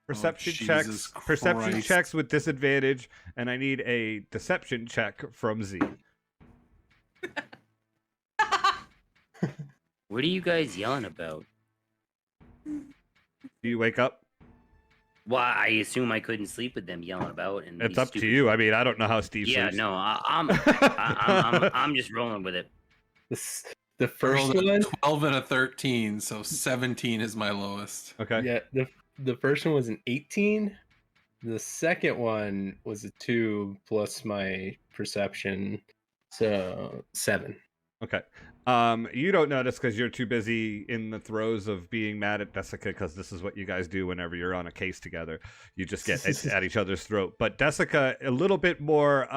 S2: perception checks.
S5: Jesus
S2: Perception
S5: Christ.
S2: checks with disadvantage, and I need a deception check from Z.
S6: What are you guys yelling about?
S2: Do you wake up?
S6: Well, I assume I couldn't sleep with them yelling about. And
S2: It's
S6: these
S2: up to
S6: stupid-
S2: you. I mean, I don't know how Steve
S6: Yeah,
S2: sleeps.
S6: no, I'm just rolling with it.
S4: The first
S5: Rolled a
S4: one,
S5: 12 and a 13, so 17 is my lowest.
S2: Okay.
S4: yeah, the first one was an 18. The second one was a 2 plus my perception, so 7.
S2: Okay. You don't notice because you're too busy in the throes of being mad at Desika, because this is what you guys do whenever you're on a case together. You just get at each other's throat. But Desika, a little bit more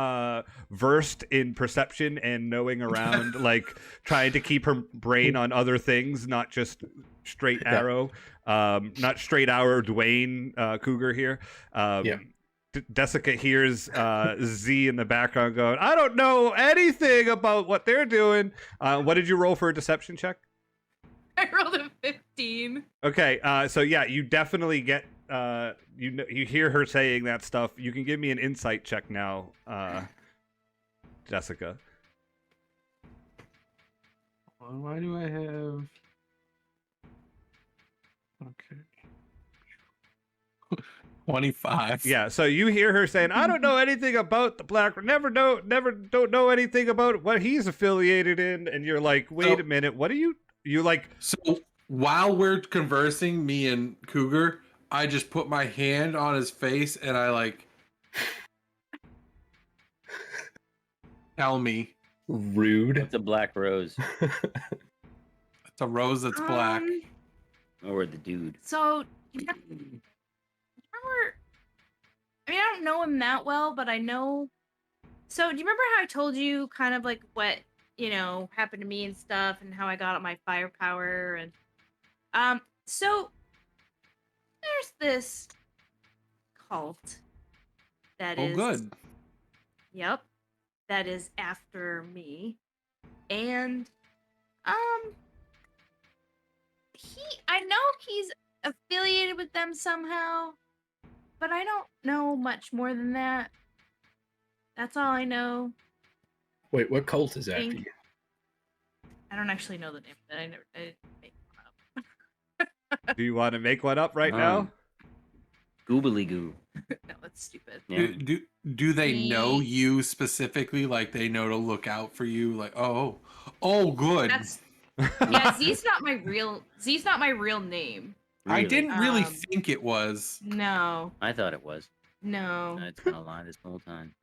S2: versed in perception and knowing around, like trying to keep her brain on other things, not just straight arrow. Not straight arrow Dwayne Cougar here.
S4: Yeah.
S2: Desika hears Z in the background going, I don't know anything about what they're doing. What did you roll for a deception check?
S3: I rolled a 15.
S2: Okay, so yeah, you definitely get you hear her saying that stuff. You can give me an insight check now, Desika.
S5: Why do I have? Okay. 25.
S2: Yeah, so you hear her saying, "I don't know anything about the Black. Don't know anything about what he's affiliated in." And you're like, "Wait a minute, what are you?" You like,
S5: So while we're conversing, me and Cougar, I just put my hand on his face and I like tell me.
S4: Rude.
S6: What's a black rose?
S5: It's a rose that's black.
S6: Or the dude?
S3: So, remember? I mean, I don't know him that well, but I know. So, do you remember how I told you kind of like what happened to me and stuff, and how I got my firepower and so there's this cult that is
S5: Good.
S3: Yep. That is after me. And I know he's affiliated with them somehow, but I don't know much more than that. That's all I know.
S4: Wait, what cult is after you?
S3: I don't actually know the name of it. I didn't make one up.
S2: do you want to make one up right now?
S6: Goobly goo.
S3: No, that's stupid.
S6: Yeah.
S5: Do they know you specifically? Like they know to look out for you? Like oh good.
S3: Yeah, Z's not my real name.
S5: I didn't really
S3: Um,
S5: think it was.
S3: No.
S6: I thought it was.
S3: No.
S6: It's gonna lie this whole time.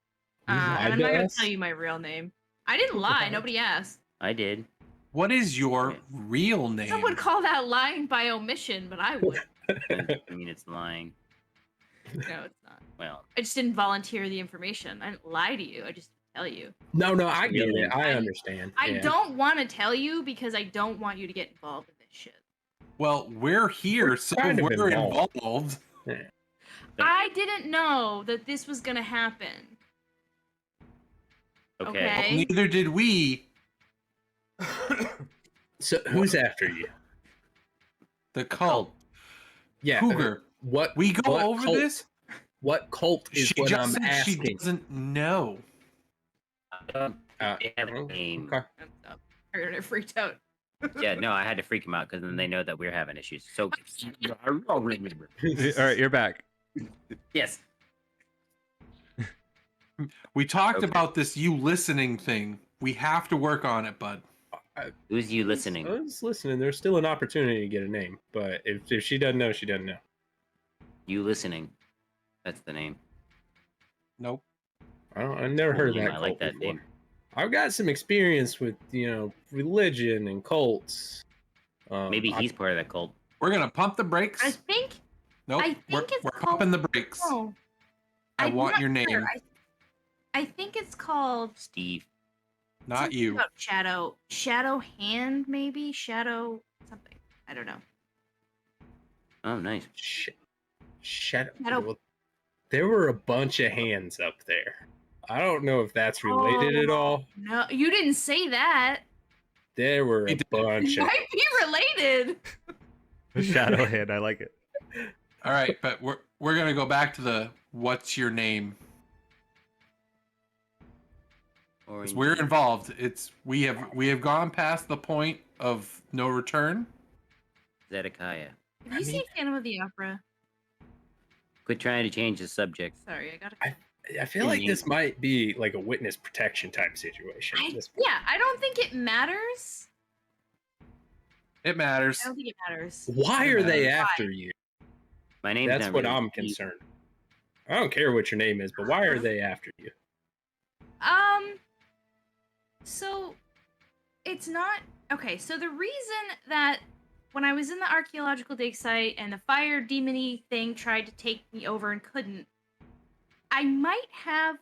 S3: And I'm not gonna tell you my real name. I didn't lie. Nobody asked.
S6: I did.
S5: What is your real name?
S3: Some would call that lying by omission, but I would.
S6: I mean, it's lying.
S3: No, it's not.
S6: Well,
S3: I just didn't volunteer the information. I didn't lie to you. I just didn't tell you.
S4: No, I get it. I understand.
S3: I don't want to tell you because I don't want you to get involved in this shit.
S5: Well, we're here, so
S4: kind of
S5: we're
S4: involved.
S5: involved.
S3: I didn't know that this was gonna happen.
S6: okay.
S3: Okay.
S5: Neither did we.
S4: So who's after you?
S5: The cult.
S4: Yeah,
S5: Cougar.
S4: What
S5: We go
S4: what
S5: over
S4: cult-
S5: this.
S4: What cult is what I'm
S5: She
S4: asking?
S5: doesn't know.
S6: They have a name.
S4: Okay.
S3: I'm gonna freaked out.
S6: Yeah, no, I had to freak them out because then they know that we're having issues. So,
S2: All right, you're back.
S6: yes.
S5: We talked
S6: Okay.
S5: about this you listening thing. We have to work on it, bud.
S6: Who's you listening?
S4: I was listening. There's still an opportunity to get a name, but if she doesn't know, she doesn't know.
S6: You listening. That's the name.
S5: Nope.
S4: I never heard of
S6: Cool
S4: that.
S6: name, I like
S4: cult
S6: that
S4: before.
S6: name.
S4: I've got some experience with religion and cults.
S6: Maybe he's part of that cult.
S5: We're gonna pump the brakes.
S3: I think.
S5: Nope.
S3: I think it's
S5: we're
S3: called-
S5: pumping the brakes.
S3: Oh.
S5: I
S3: I'm
S5: want
S3: not
S5: your name,
S3: sure. I think it's called
S6: Steve.
S5: not
S3: something
S5: you.
S3: about Shadow Hand, maybe Shadow something. I don't know.
S6: Oh, nice.
S4: Shadow.
S3: Shadow-
S4: Well, there were a bunch of hands up there. I don't know if that's related at all.
S3: No, you didn't say that.
S4: There were a
S5: It
S4: bunch
S3: It
S4: of.
S3: might be related.
S2: Shadow hand, I like it.
S5: All right, but we're gonna go back to the what's your name? 'Cause we're involved. We have gone past the point of no return.
S6: Zedekiah.
S3: Have you seen Phantom of the Opera?
S6: Quit trying to change the subject.
S3: Sorry, I gotta.
S4: I feel like this might be like a witness protection type situation.
S3: I don't think it matters.
S5: It matters.
S3: I don't think it matters.
S4: Why are they
S3: Why?
S4: after you?
S6: My name's
S4: That's
S6: not
S4: what
S6: really
S4: I'm
S6: Steve.
S4: concerned. I don't care what your name is, but why are they after you?
S3: So it's not okay. So the reason that when I was in the archaeological dig site and the fire demony thing tried to take me over and couldn't, I might have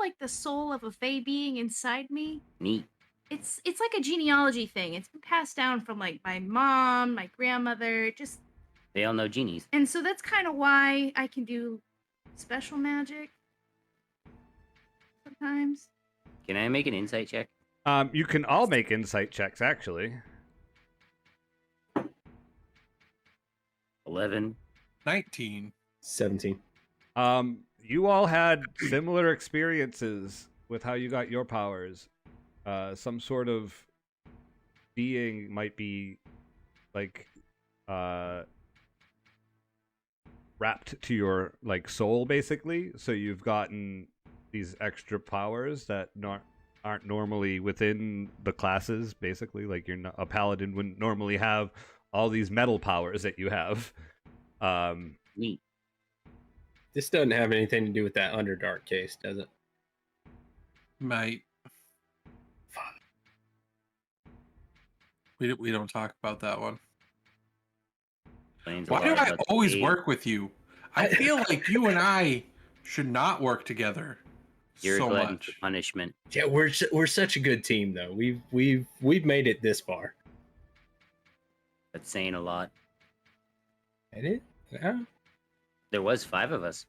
S3: like the soul of a fae being inside me.
S6: Neat.
S3: It's like a genealogy thing. It's been passed down from like my mom, my grandmother, just
S6: They all know genies.
S3: and so that's kind of why I can do special magic sometimes.
S6: Can I make an insight check?
S2: You can all make insight checks, actually.
S6: 11.
S5: 19.
S4: 17.
S2: You all had similar experiences with how you got your powers, some sort of being might be like wrapped to your like soul, basically. So you've gotten these extra powers that aren't normally within the classes. Basically, like a paladin wouldn't normally have all these metal powers that you have.
S6: Neat.
S4: This doesn't have anything to do with that Underdark case, does it?
S5: Might. We don't talk about that one.
S6: Explains a
S5: Why
S6: lot
S5: do I
S6: about the
S5: always
S6: cave.
S5: work with you? I feel like you and I should not work together
S6: You're
S5: so
S6: a glutton for
S5: much.
S6: punishment.
S4: Yeah, we're such a good team though. We've made it this far.
S6: That's saying a lot.
S4: And it, yeah,
S6: There was 5 of us.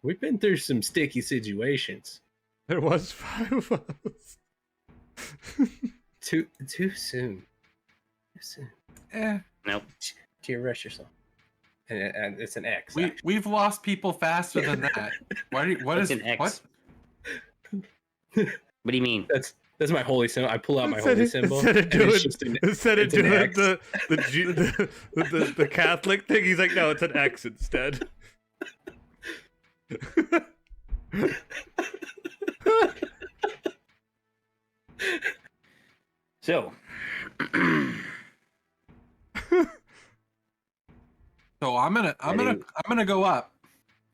S4: we've been through some sticky situations.
S2: There was 5 of us.
S4: Too soon. Too soon.
S6: Nope.
S4: Dear, rest yourself. And it's an X.
S5: We've lost people faster than that. What
S6: What's
S5: is
S6: an X?
S5: what?
S6: What do you mean?
S4: That's my holy symbol. I pull out my
S2: Instead
S4: holy
S2: of-
S4: symbol.
S2: Instead of
S4: and
S2: doing,
S4: it's just an it's an X.
S2: the Catholic thing, he's like, no, it's an X instead.
S6: So,
S5: So I'm gonna go up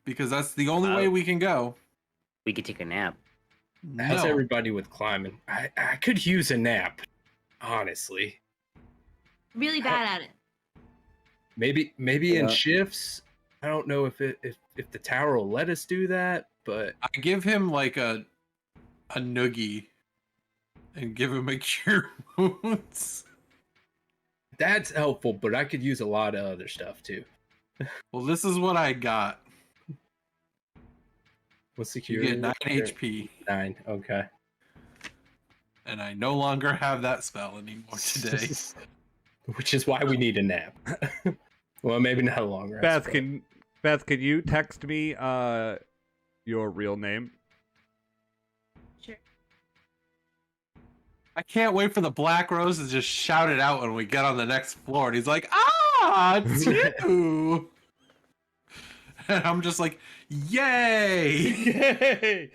S5: because that's the only way we can go.
S6: we could take a nap.
S4: How's
S5: No.
S4: everybody with climbing? I could use a nap, honestly.
S3: Really bad at it.
S4: Maybe in
S6: Yeah.
S4: shifts. I don't know if the tower will let us do that, but
S5: I give him like a noogie and give him a cure wounds.
S4: that's helpful. But I could use a lot of other stuff too.
S5: Well, this is what I got.
S4: What's the
S5: You
S4: cure?
S5: get 9 HP,
S4: 9. Okay.
S5: and I no longer have that spell anymore today.
S4: Which is why we need a nap. Well, maybe not a longer.
S2: Beth, can you text me your real name?
S3: Sure.
S5: I can't wait for the Black Rose to just shout it out when we get on the next floor. And he's like, "Ah, it's you!" And I'm just like, "Yay!"
S2: Yay!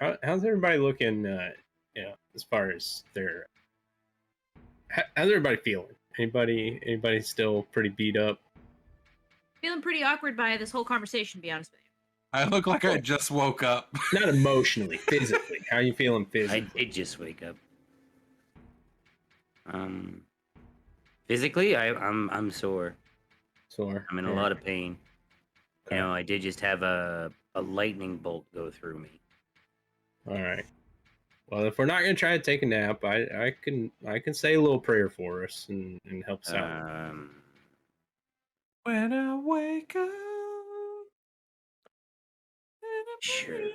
S4: How's everybody looking? As far as their, how's everybody feeling? Anybody still pretty beat up?
S3: Feeling pretty awkward by this whole conversation, to be honest with you.
S5: I look like I just woke up.
S4: Not emotionally, physically. How you feeling
S6: I
S4: physically?
S6: did just wake up. Physically, I'm sore.
S4: Sore.
S6: I'm in a lot of pain. You know, I did just have a lightning bolt go through me.
S4: All right. Well, if we're not gonna try to take a nap, I can say a little prayer for us and help us out.
S5: When I wake up.
S6: Sure.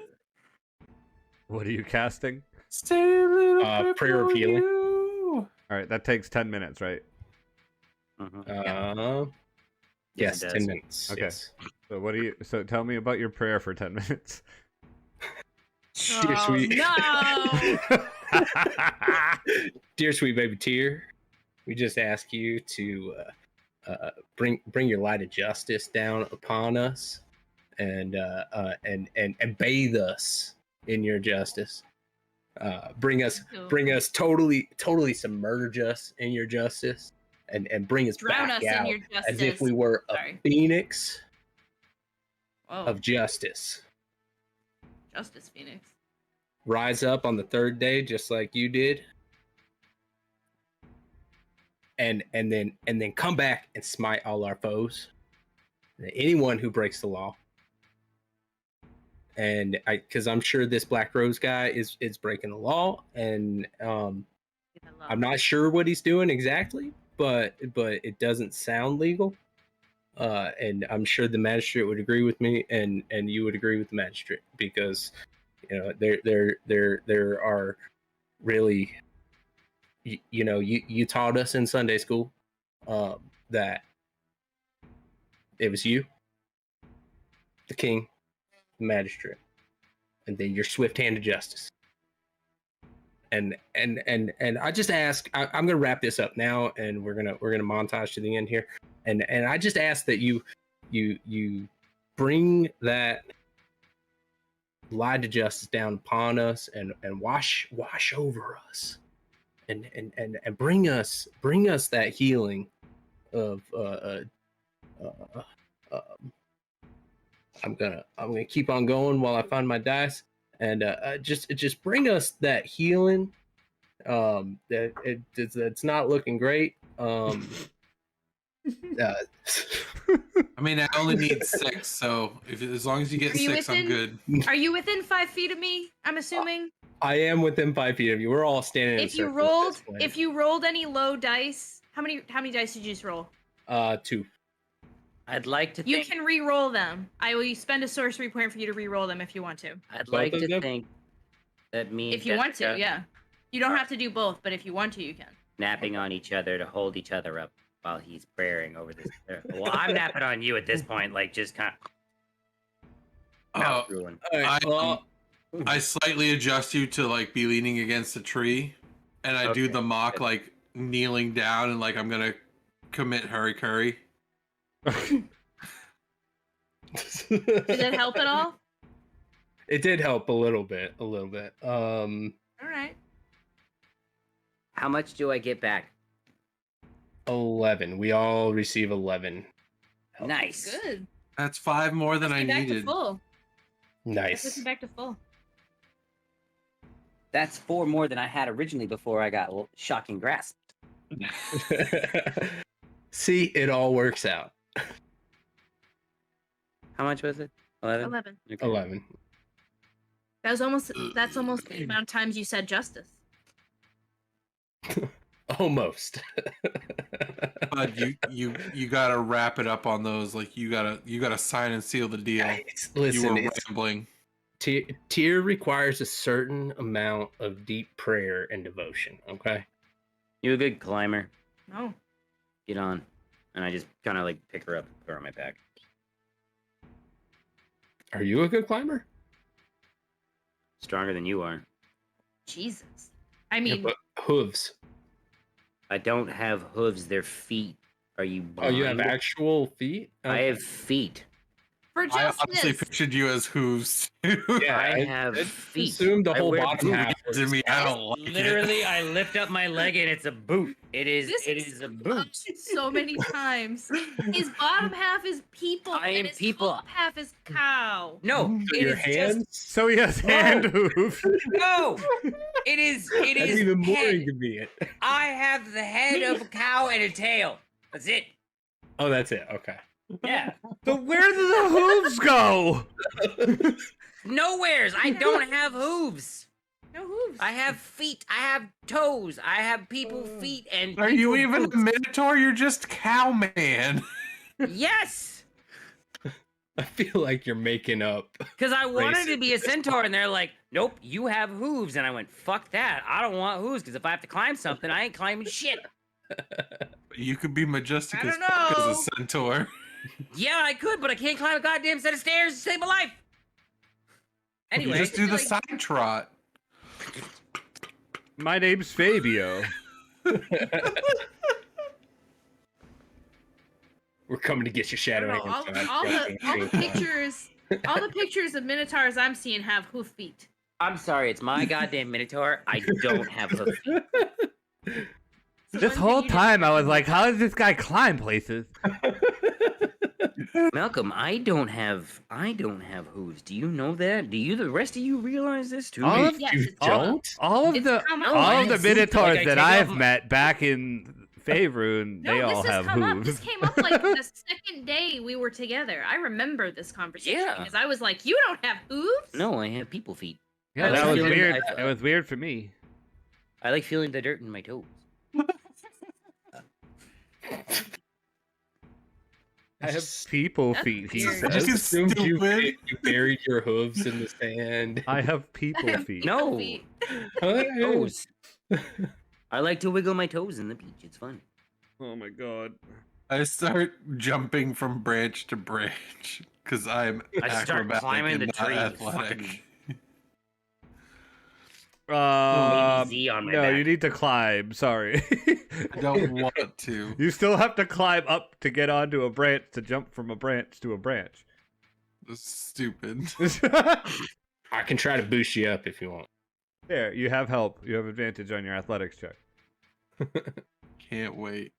S2: What are you casting?
S5: Stay a little
S4: Prayer of healing.
S2: All right, that takes 10 minutes, right?
S6: Mhm.
S4: Yes,
S6: it
S4: 10
S6: does.
S4: minutes.
S2: Okay.
S4: Yes.
S2: So what do you? So tell me about your prayer for 10 minutes.
S4: Dear
S3: Oh,
S4: sweet,
S3: no!
S4: dear sweet baby Tear, we just ask you to bring your light of justice down upon us, and bathe us in your justice. Bring us totally submerge us in your justice, and bring us
S3: Drown
S4: back
S3: us
S4: out
S3: in your justice.
S4: as if we were a
S3: Sorry.
S4: phoenix
S3: Whoa.
S4: of justice.
S3: Justice Phoenix.
S4: Rise up on the third day just like you did, and then come back and smite all our foes, anyone who breaks the law. And because I'm sure this Black Rose guy is breaking the law, and I'm not sure what he's doing exactly, but it doesn't sound legal. And I'm sure the magistrate would agree with me, and you would agree with the magistrate, because there are really, you taught us in Sunday school that it was you, the king, the magistrate, and then your swift hand of justice. And I just ask. I'm gonna wrap this up now, and we're gonna montage to the end here. And I just ask that you bring that light of justice down upon us, and wash over us, and bring us that healing of I'm gonna keep on going while I find my dice, and just bring us that healing. It's not looking great.
S5: I mean, I only need 6, so as long as you get 6, I'm good.
S3: Are you within 5 feet of me? I'm assuming.
S4: I am within 5 feet of you. We're all standing. In a circle
S3: If you rolled any low dice, how many dice did you just roll?
S4: 2.
S6: I'd like to.
S3: You can re-roll them. I will spend a sorcery point for you to re-roll them if you want to.
S6: I'd like to think that me.
S3: If you want to, yeah. You don't have to do both, but if you want to, you can.
S6: Napping on each other to hold each other up while he's praying over this. Well, I'm napping on you at this point, like just kind of.
S5: I slightly adjust you to like be leaning against a tree, and I do the mock like kneeling down and like I'm gonna commit hurry.
S3: Did that help at all?
S4: It did help a little bit.
S3: All right.
S6: How much do I get back?
S4: 11. We all receive 11.
S6: Nice.
S3: Good.
S5: That's 5 more than I
S3: Back to
S5: needed.
S3: full.
S4: Nice.
S3: Let's back to full.
S6: That's 4 more than I had originally before I got shocking grasp.
S4: See, it all works out.
S6: How much was it? 11?
S3: 11.
S6: Okay.
S4: 11.
S3: That's almost the amount of times you said justice.
S4: Almost.
S5: But you gotta wrap it up on those. Like you gotta sign and seal the deal.
S4: Listen,
S5: you were rambling.
S4: Tier requires a certain amount of deep prayer and devotion. Okay.
S6: You a good climber.
S3: No.
S6: Get on. And I just kind of like pick her up and put her on my back.
S4: Are you a good climber?
S6: Stronger than you are.
S3: Jesus. I mean,
S4: but hooves.
S6: I don't have hooves. They're feet. Are you blind?
S4: Oh, you have actual feet?
S6: I have feet.
S3: for
S5: I
S3: justice.
S5: honestly pictured you as hooves.
S4: Yeah,
S6: I have feet.
S4: Assumed the
S6: I
S4: whole
S6: wear
S4: bottom half.
S5: To me, I don't like it.
S6: Literally, I lift up my leg and it's a boot. It is a boot.
S3: So many times. His bottom half is people,
S6: I am
S3: and his
S6: people.
S3: top half is cow.
S6: No,
S4: So
S6: it
S4: your
S6: is
S4: hands?
S6: just
S2: So he has hand hooves.
S6: no. It is.
S4: That's even more
S6: head.
S4: inconvenient.
S6: I have the head of a cow and a tail. That's it.
S4: Oh, that's it. Okay.
S6: Yeah.
S2: So where do the hooves go?
S6: Nowheres. I don't have hooves.
S3: No hooves.
S6: I have feet. I have toes. I have people feet and.
S5: Are you
S6: people
S5: even a
S6: boots.
S5: minotaur? You're just cowman.
S6: Yes.
S4: I feel like you're making up.
S6: Because I wanted
S4: Racist.
S6: to be a centaur, and they're like, "Nope, you have hooves." And I went, "Fuck that! I don't want hooves. Because if I have to climb something, I ain't climbing shit."
S5: You could be majestic
S3: I
S5: as
S3: don't
S5: fuck as
S3: know.
S5: a centaur.
S6: Yeah, I could, but I can't climb a goddamn set of stairs to save my life.
S5: You
S6: Anyway,
S5: just do the
S3: like-
S5: side trot.
S2: My name's Fabio.
S4: We're coming to get your
S3: I
S4: shadow.
S3: don't know,
S4: Hand
S3: all
S4: time.
S3: the pictures of minotaurs I'm seeing have hoof feet.
S6: I'm sorry, it's my goddamn minotaur. I don't have hoof feet.
S2: This whole time I was like, how does this guy climb places?
S6: Malcolm, I don't have hooves. Do you know that? Do the rest of you realize this too?
S2: All of,
S3: Yes,
S4: You
S3: it's
S4: don't?
S2: all of
S3: It's
S2: the
S3: come
S6: up.
S2: all of the
S6: Like
S2: minotaurs
S6: I
S2: that
S6: take
S2: I've
S6: off-
S2: met back in Faerun,
S3: No,
S2: they all
S3: this has
S2: have
S3: come up. This
S2: hooves.
S3: came up like the second day we were together. I remember this conversation
S6: Yeah.
S3: because I was like, "You don't have hooves."
S6: No, I have people feet.
S2: Yeah,
S6: I
S2: that
S6: was
S2: was
S6: feeling-
S2: weird.
S6: I-
S2: That was weird for me.
S6: I like feeling the dirt in my toes.
S2: I have people
S3: That's
S2: feet. He
S3: weird.
S4: I just
S5: You
S4: assumed you
S5: stupid.
S4: buried your hooves in the sand.
S2: I have people feet.
S6: No.
S3: Feet.
S6: Toes. I like to wiggle my toes in the beach. It's fun.
S2: Oh my god.
S5: I start jumping from branch to branch because I'm
S6: I start
S5: acrobatic
S6: climbing
S5: and
S6: the
S5: not
S6: tree.
S5: athletic.
S6: Fucking Baby Z on my
S2: No,
S6: back.
S2: you need to climb. Sorry.
S5: I don't want to.
S2: You still have to climb up to get onto a branch to jump from a branch to a branch.
S5: That's stupid.
S4: I can try to boost you up if you want.
S2: There, you have help. You have advantage on your athletics check.
S5: Can't wait.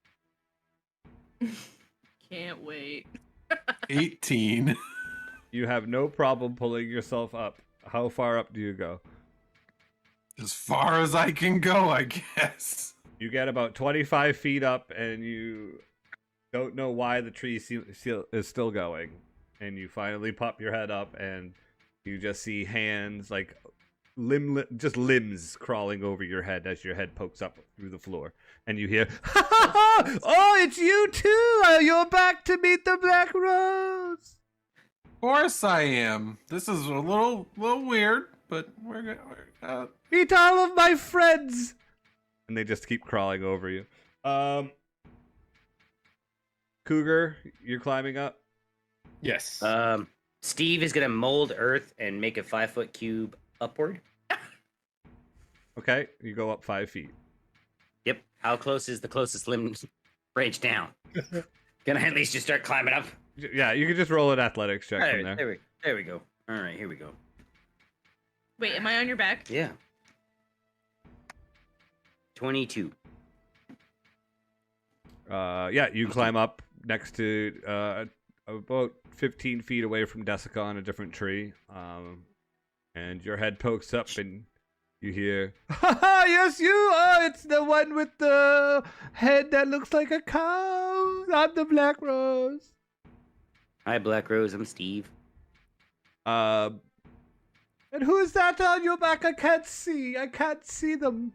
S3: Can't wait.
S5: 18.
S2: You have no problem pulling yourself up. How far up do you go?
S5: As far as I can go, I guess.
S2: You get about 25 feet up, and you don't know why the tree is still going. And you finally pop your head up, and you just see hands, like just limbs crawling over your head as your head pokes up through the floor. And you hear, ha ha ha! Oh, it's you too! You're back to meet the Black Rose!
S5: Of course I am. This is a little weird, but we're gonna.
S2: Meet all of my friends! And they just keep crawling over you. Cougar, you're climbing up?
S4: Yes.
S6: Steve is gonna mold earth and make a 5-foot cube upward.
S2: Okay, you go up 5 feet.
S6: Yep. How close is the closest limb branch down? Can I at least just start climbing up?
S2: Yeah, you can just roll an athletics check from there.
S6: There we go. All right, here we go.
S3: Wait, am I on your back?
S6: Yeah. 22.
S2: Yeah, you climb up next to about 15 feet away from Desika on a different tree. And your head pokes up and you hear, ha ha, yes you! Oh, it's the one with the head that looks like a cow! I'm the Black Rose!
S6: Hi, Black Rose. I'm Steve.
S2: And who is that on your back? I can't see. I can't see them.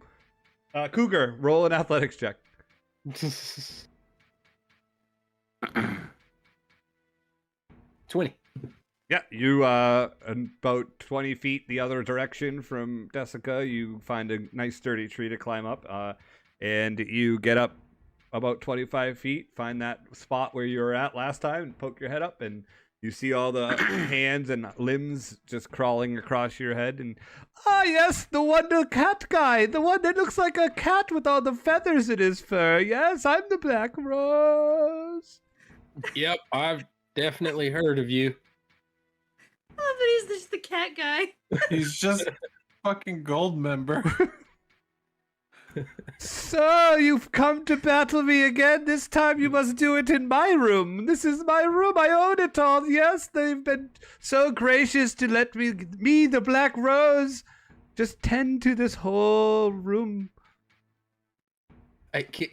S2: Cougar, roll an athletics check.
S4: 20.
S2: Yeah, you about 20 feet the other direction from Desika, you find a nice sturdy tree to climb up, and you get up about 25 feet, find that spot where you were at last time, and poke your head up, and you see all the hands and limbs just crawling across your head, and yes, the cat guy, the one that looks like a cat with all the feathers in his fur. Yes, I'm the Black Rose.
S4: Yep, I've definitely heard of you.
S3: I love that he's just the cat guy.
S5: He's just a fucking gold member.
S2: So, you've come to battle me again. This time you must do it in my room. This is my room. I own it all. Yes, they've been so gracious to let me, the Black Rose, just tend to this whole room.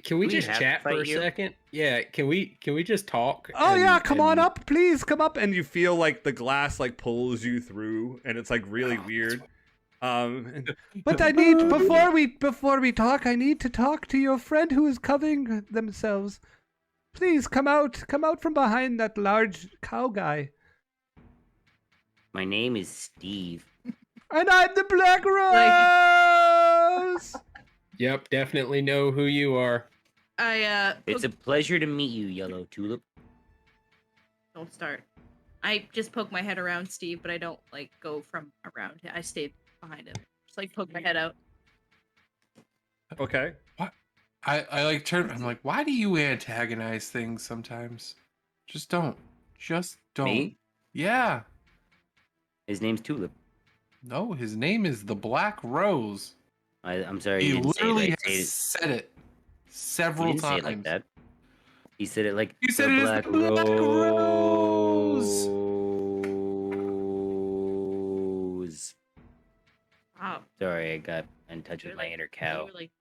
S4: Can we just chat for a second? Yeah, can we just talk?
S2: Oh yeah, come on up, please, come up. And you feel like the glass like pulls you through, and it's like really weird. But I need before we talk, I need to talk to your friend who is covering themselves. Please come out from behind that large cow guy.
S6: My name is Steve.
S2: And I'm the Black Rose.
S4: Yep, definitely know who you are.
S6: It's a pleasure to meet you, Yellow Tulip.
S3: Don't start. I just poke my head around Steve, but I don't like go from around him. I stay behind him. Just like poke my head out.
S2: Okay.
S5: What? I like turn. I'm like, why do you antagonize things sometimes? Just don't. Just don't.
S6: Me?
S5: Yeah.
S6: His name's Tulip.
S5: No, his name is the Black Rose.
S6: I'm sorry.
S5: He
S6: You didn't
S5: literally
S6: say it.
S5: has said it several
S6: He didn't
S5: times.
S6: say it like that. He said it like
S5: You said
S6: the
S5: it is
S6: Black
S5: the Black
S6: Rose.
S3: Wow.
S6: Sorry, I got in touch with my inner cow.
S3: You were, like,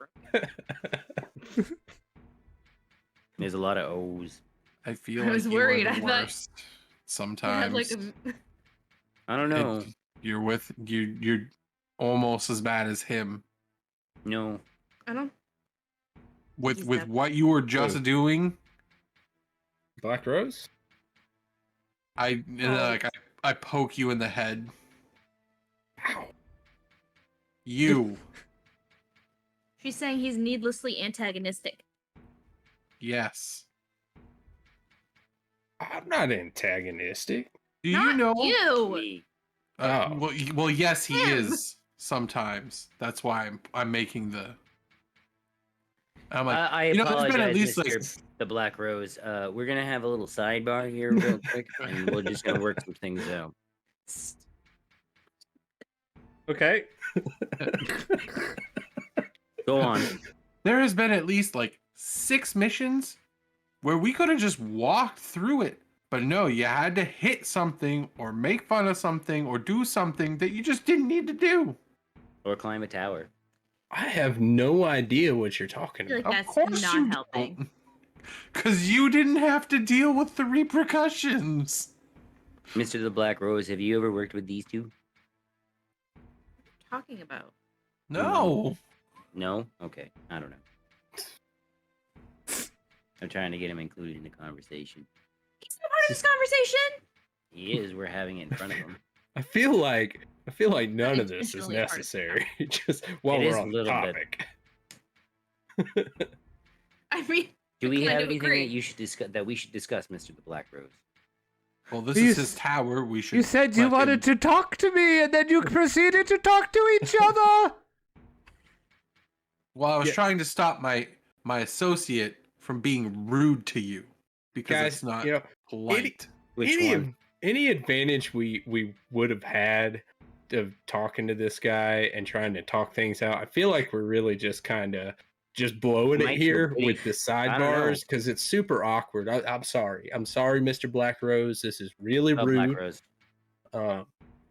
S6: There's a lot of O's.
S5: I feel
S3: I
S5: like
S3: was
S5: you
S3: worried.
S5: are
S3: I
S5: the
S3: thought
S5: worst.
S3: you
S5: Sometimes
S3: had, like,
S6: I don't know.
S5: you're with you're almost as bad as him.
S6: No.
S3: I don't.
S5: With
S3: He's
S5: with
S3: that-
S5: what you were just
S4: Who?
S5: doing,
S4: Black Rose?
S5: I poke you in the head.
S4: Ow.
S5: You.
S3: She's saying he's needlessly antagonistic.
S5: Yes.
S4: I'm not antagonistic.
S5: Do you
S3: Not
S5: know?
S3: you.
S6: Me.
S4: Oh.
S5: Well, yes, he
S3: Him.
S5: is sometimes. That's why I'm making the. I'm like,
S6: I
S5: you know, there's
S6: apologize,
S5: been at least
S6: Mr.
S5: like.
S6: The Black Rose. We're gonna have a little sidebar here real quick, and we're just gonna work some things out.
S2: Okay.
S6: Go on.
S5: There has been at least like 6 missions where we could have just walked through it. But no, you had to hit something or make fun of something or do something that you just didn't need to do.
S6: Or climb a tower.
S4: I have no idea what you're talking
S3: I feel
S4: about.
S3: like
S5: Of
S3: that's
S5: course
S3: not
S5: you
S3: helping.
S5: Because you didn't have to deal with the repercussions.
S6: Mr. The Black Rose, have you ever worked with these two?
S3: Talking about.
S5: No.
S6: No? Okay. I don't know. I'm trying to get him included in the conversation.
S3: He's not part of this conversation.
S6: He is. We're having it in front of him.
S4: I feel like none of this is
S3: Intentionally hard to
S4: necessary. Just while
S6: It is
S4: we're
S6: a
S4: on the
S6: little bit.
S4: topic.
S3: I mean,
S6: Do we
S3: kind
S6: have
S3: of
S6: anything
S3: agree.
S6: that you should discuss? That we should discuss, Mr. The Black Rose?
S5: Well, this
S2: You
S5: is
S2: s-
S5: his tower. We should.
S2: You said you
S5: let
S2: wanted
S5: him-
S2: to talk to me, and then you proceeded to talk to each other.
S5: Well, I was
S4: Yeah.
S5: trying to stop my associate from being rude to you because
S4: Guys,
S5: it's not
S4: you know,
S5: polite.
S6: Which
S4: any
S6: one?
S4: any advantage we would have had of talking to this guy and trying to talk things out, I feel like we're really just kind of just blowing it
S6: Might
S4: here
S6: be.
S4: with the
S6: don't know.
S4: sidebars because it's super awkward. I'm sorry, Mr. Black Rose. This is really
S6: Oh,
S4: rude.
S6: Black Rose.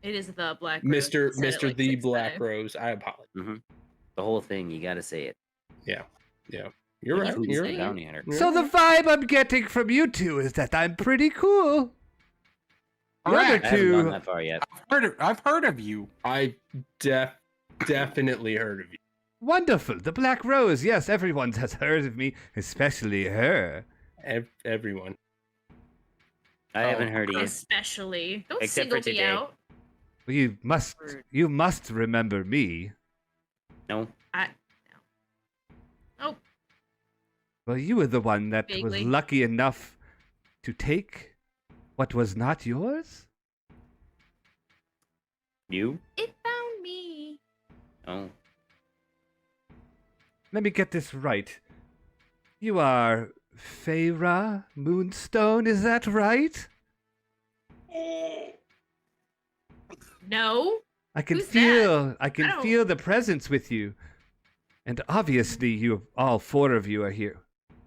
S3: It is the Black Rose.
S4: Mr.
S3: You said it
S4: Mr.
S3: like
S4: the
S3: 6
S4: Black
S3: times.
S4: Rose. I apologize.
S6: The whole thing. You got to say it.
S4: You're
S3: What
S4: right.
S3: did you
S4: You're
S3: say?
S4: right.
S6: Bounty hunter.
S4: Yeah.
S2: So the vibe I'm getting from you two is that I'm pretty cool. The other
S5: Correct.
S6: I haven't gone
S2: two,
S6: that far yet.
S5: I've heard of you.
S4: I definitely heard of you.
S2: wonderful. The Black Rose. Yes, everyone has heard of me, especially her.
S4: Everyone.
S6: I haven't heard of you.
S3: Especially. Don't
S6: Except for
S3: single me
S6: today.
S3: out.
S2: Well,
S3: Rude.
S2: you must remember me.
S6: No.
S3: Oh,
S2: Well, you were the one that was
S3: Vaguely.
S2: lucky enough to take what was not yours.
S6: You?
S3: it found me.
S6: Oh.
S2: Let me get this right. You are Feyre Moonstone, is that right?
S3: No.
S2: I can
S3: Who's that?
S2: feel I
S3: I
S2: can
S3: don't-
S2: feel the presence with you. And obviously you all 4 of you are here.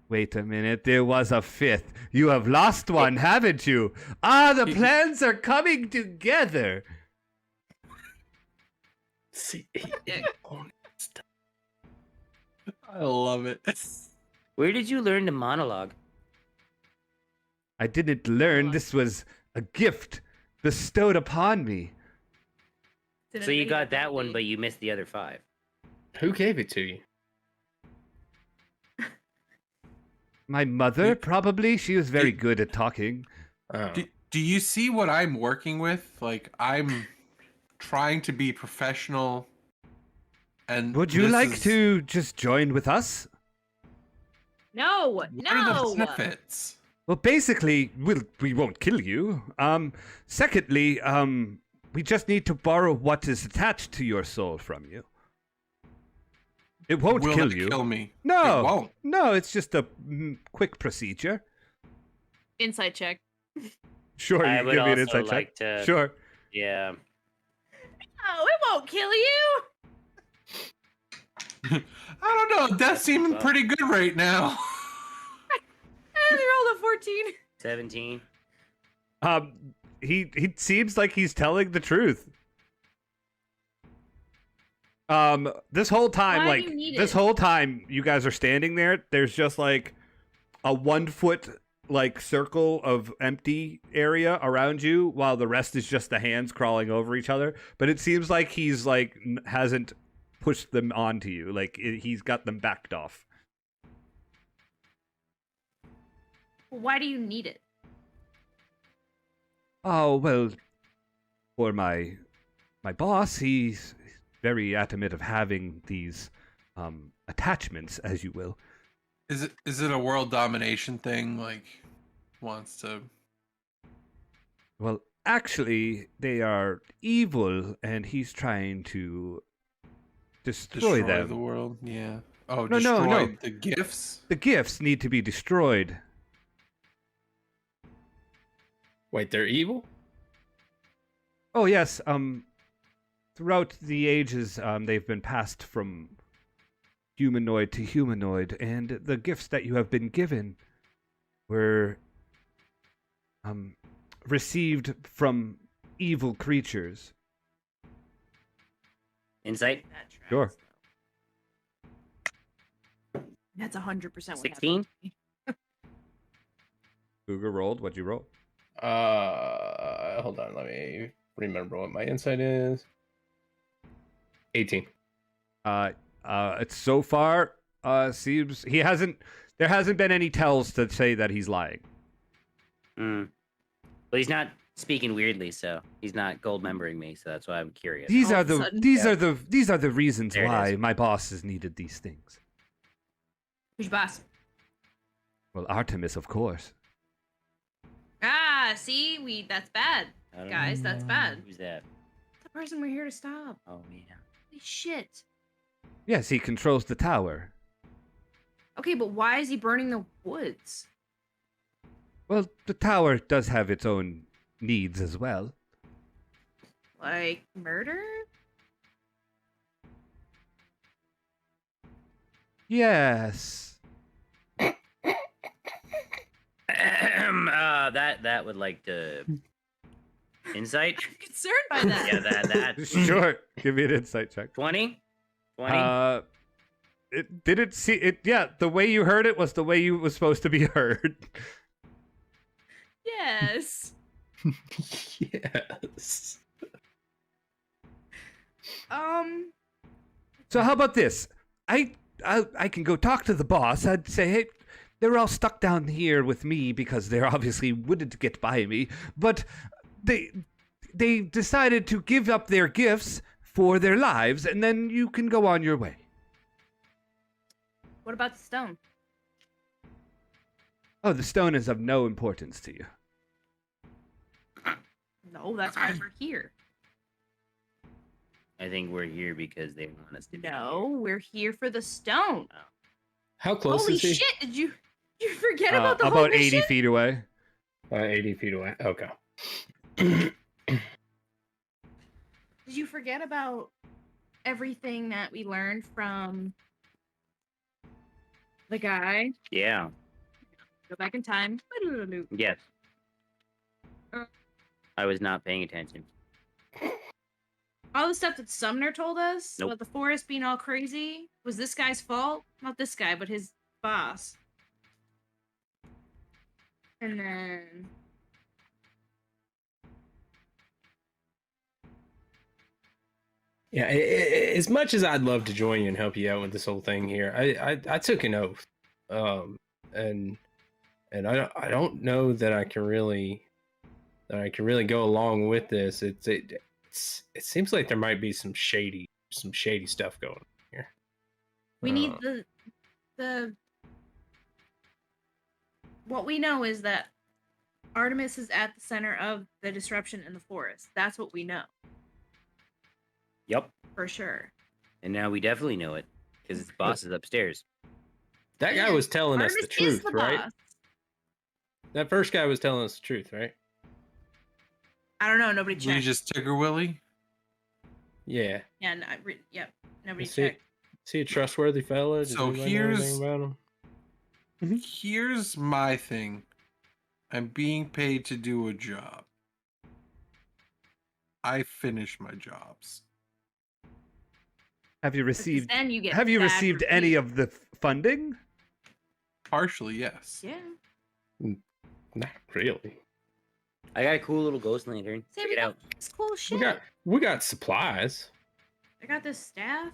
S2: Wait a minute, there was a 5th. You have lost one, haven't you? Ah, the plans are coming together.
S4: See,
S5: I love it.
S6: Where did you learn to monologue?
S2: I didn't learn, this was a gift bestowed upon me.
S3: It's in a
S6: So you
S3: video,
S6: got that one,
S3: probably.
S6: but you missed the other 5.
S4: who gave it to you?
S2: My mother, probably. She was very good at talking.
S4: Oh.
S5: Do you see what I'm working with? Like, I'm trying to be professional. And
S2: Would you
S5: this
S2: like
S5: is-
S2: to just join with us?
S3: No.
S5: What
S3: No.
S5: are the benefits?
S2: Well, basically, we won't kill you. Secondly, we just need to borrow what is attached to your soul from you. It won't
S5: Will
S2: kill
S5: it
S2: you.
S5: kill me?
S2: No,
S5: It won't.
S2: no, it's just a quick procedure.
S3: Insight check.
S2: Sure,
S6: I
S2: you
S6: would
S2: give me an
S6: also
S2: insight
S6: like
S2: check.
S6: to.
S2: Sure.
S6: Yeah.
S3: Oh, it won't kill you.
S5: I don't know. That's seeming
S6: tough.
S5: pretty good right now.
S3: And they rolled a 14.
S6: 17.
S2: He seems like he's telling the truth. This whole time,
S3: Why do you need
S2: this
S3: it?
S2: whole time you guys are standing there, there's just like a 1 foot like circle of empty area around you, while the rest is just the hands crawling over each other. But it seems like he's like hasn't pushed them onto you. Like he's got them backed off.
S3: Why do you need it?
S2: Oh well, for my boss, he's very adamant of having these attachments, as you will.
S5: Is it a world domination thing? Like, wants to
S2: Well, actually, they are evil, and he's trying to destroy them.
S5: the world. Yeah. Oh,
S2: No,
S5: destroy
S2: no.
S5: the gifts.
S2: The gifts need to be destroyed.
S4: Wait, they're evil?
S2: Oh yes. Throughout the ages, they've been passed from humanoid to humanoid, and the gifts that you have been given were received from evil creatures.
S6: Insight.
S3: That tracks,
S2: Sure.
S3: though. That's 100% what
S6: 16?
S3: happened to me.
S2: Cougar rolled. What'd you roll?
S4: Hold on, let me remember what my insight is. 18.
S2: It's so far seems there hasn't been any tells to say that he's lying.
S6: Well, he's not speaking weirdly, so he's not gold membering me. So that's why I'm curious.
S2: These
S3: All
S2: are
S3: of a
S2: the
S3: sudden.
S2: these are the reasons
S6: There it
S2: why
S6: is.
S2: my bosses needed these things.
S3: Who's your boss?
S2: Well, Artemis, of course.
S3: Ah, see, that's bad.
S6: I don't
S3: Guys, that's bad.
S6: Who's that?
S3: The person we're here to stop.
S6: Oh yeah.
S3: Holy shit.
S2: Yes, he controls the tower.
S3: Okay, but why is he burning the woods?
S2: Well, the tower does have its own needs as well.
S3: Like murder?
S2: Yes.
S6: That would like to insight.
S3: I'm concerned by that.
S6: Yeah, that
S2: Sure. Give me an insight check.
S6: 20. 20.
S2: It didn't see it. Yeah, the way you heard it was the way you was supposed to be heard.
S3: Yes.
S4: Yes.
S2: So how about this? I can go talk to the boss. I'd say, hey, they're all stuck down here with me because they're obviously wouldn't get by me. But they decided to give up their gifts for their lives, and then you can go on your way.
S3: What about the stone?
S2: Oh, the stone is of no importance to you.
S3: No, that's why we're here.
S6: I think we're here because they want us to be
S3: No, we're here for the stone.
S4: How close
S3: Holy
S4: is he?
S3: shit! Did you forget about the whole
S2: About 80
S3: mission?
S2: feet away.
S4: 80 feet away. Okay.
S3: Did you forget about everything that we learned from the guy?
S6: Yeah.
S3: Go back in time.
S6: Yes. I was not paying attention.
S3: All the stuff that Sumner told us
S6: Nope.
S3: about the forest being all crazy was this guy's fault. Not this guy, but his boss. And then
S4: Yeah, as much as I'd love to join you and help you out with this whole thing here, I took an oath, and I don't know that I can really go along with this. It seems like there might be some shady stuff going on here.
S3: we need the what we know is that Artemis is at the center of the disruption in the forest. That's what we know
S6: Yep.
S3: for sure.
S6: And now we definitely know it because its boss is upstairs.
S4: That guy was telling us the
S3: Artemis is
S4: truth,
S3: the
S4: right?
S3: boss.
S4: That first guy was telling us the truth, right?
S3: I don't know. Nobody
S5: We
S3: checked.
S5: just Tigger Willie.
S4: Yeah.
S3: Yeah, no, yep. Nobody
S4: Is he,
S3: checked.
S4: is he a trustworthy fella? Does
S5: So
S4: anybody know anything about him?
S5: Here's my thing. I'm being paid to do a job. I finish my jobs.
S2: Have you
S3: Because
S2: received
S3: then you get
S2: Have you
S3: bad
S2: received any
S3: reviews.
S2: of the funding?
S5: Partially, yes.
S3: Yeah.
S4: Not really.
S6: I got a cool little ghost lantern.
S3: Say
S6: Check
S3: we
S6: it
S3: got
S6: out.
S3: this cool shit.
S4: We got supplies.
S3: I got this staff.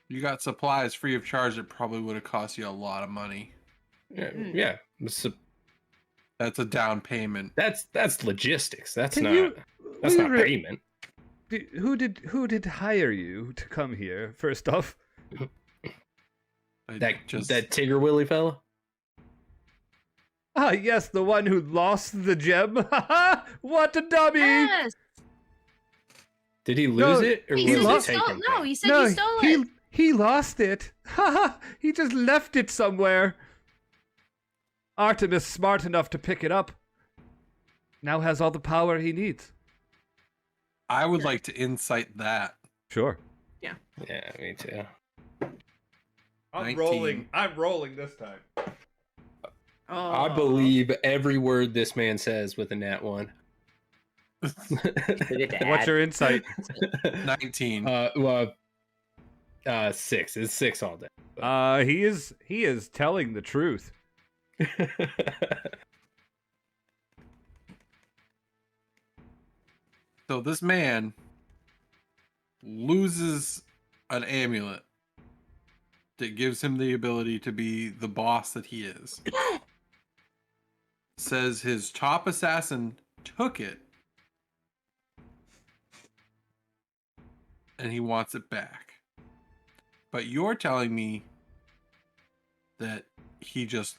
S5: You got supplies free of charge that probably would have cost you a lot of money.
S4: Yeah,
S3: Mm.
S4: yeah.
S5: That's a down payment.
S4: That's logistics. That's
S2: Can
S4: not
S2: you-
S4: that's
S2: will
S4: not
S2: you
S4: payment.
S2: Who did hire you to come here? First off,
S5: I
S4: That
S5: just
S4: Tigger Willie fella.
S2: Yes, the one who lost the gem. What a dummy!
S3: Yes.
S4: Did he lose
S2: No,
S4: it, or
S3: He
S4: was
S3: said
S4: it
S3: he stole.
S4: taken?
S3: No, he said he stole it.
S2: He lost it. He just left it somewhere. Artemis, smart enough to pick it up, now has all the power he needs.
S5: I would like to insight that.
S2: Sure.
S4: Yeah, me too.
S2: I'm
S5: 19.
S2: rolling this time.
S3: Oh.
S4: I believe every word this man says with a nat 1.
S2: What's your insight?
S5: 19.
S4: Well, 6. It's 6 all day.
S2: He is telling the truth.
S5: So this man loses an amulet that gives him the ability to be the boss that he is. Says his top assassin took it and he wants it back. But you're telling me that he just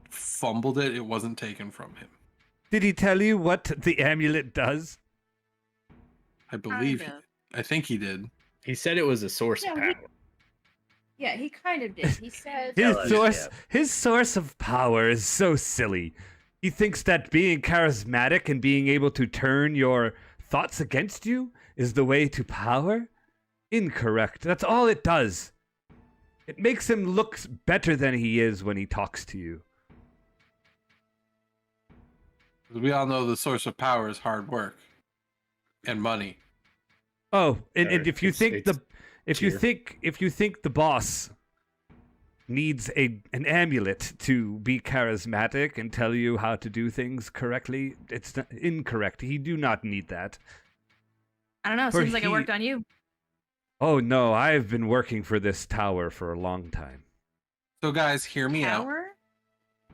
S5: fumbled it, it wasn't taken from him.
S2: Did he tell you what the amulet does?
S5: I believe
S3: Kind of.
S5: I think he did.
S4: He said it was a source of
S3: Yeah,
S4: power.
S3: Yeah, he kind of did. He said.
S2: His source of power is so silly. He thinks that being charismatic and being able to turn your thoughts against you is the way to power? Incorrect. That's all it does. It makes him look better than he is when he talks to you.
S5: We all know the source of power is hard work and money.
S2: Oh, and
S4: Or
S2: if you
S4: it's-
S2: think
S4: it's
S2: if you
S4: cheer.
S2: think the boss needs an amulet to be charismatic and tell you how to do things correctly, it's incorrect. He do not need that.
S3: I don't know.
S2: For
S3: Seems like it
S2: he-
S3: worked on you.
S2: Oh no, I've been working for this tower for a long time.
S5: So guys, hear me out.
S3: Tower?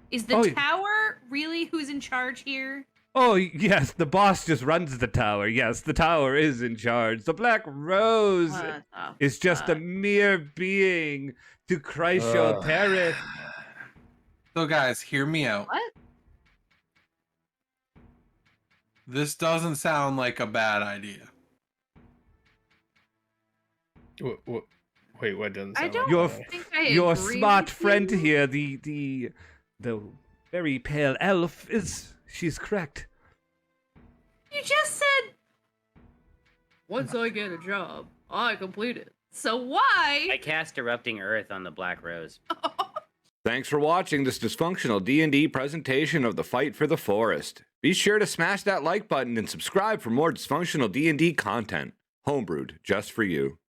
S3: Is the
S2: Oh, yeah.
S3: tower really who's in charge here?
S2: Oh yes, the boss just runs the tower. Yes, the tower is in charge. The Black Rose
S3: What the
S2: is just a
S3: fuck?
S2: mere being to Christ your
S4: Ugh.
S2: parent.
S5: So guys, hear me out.
S3: What?
S5: This doesn't sound like a bad idea.
S4: Wait, what doesn't
S3: I
S4: sound
S3: don't
S2: Your-
S4: like
S3: think I
S2: Your
S3: agree
S2: smart
S3: with
S2: friend
S3: you.
S2: here, the very pale elf, she's correct.
S3: You just said. Once I get a job, I complete it. So why?
S6: I cast Erupting Earth on the Black Rose.
S1: Thanks for watching this dysfunctional D&D presentation of the Fight for the Forest. Be sure to smash that like button and subscribe for more dysfunctional D&D content. Homebrewed, just for you.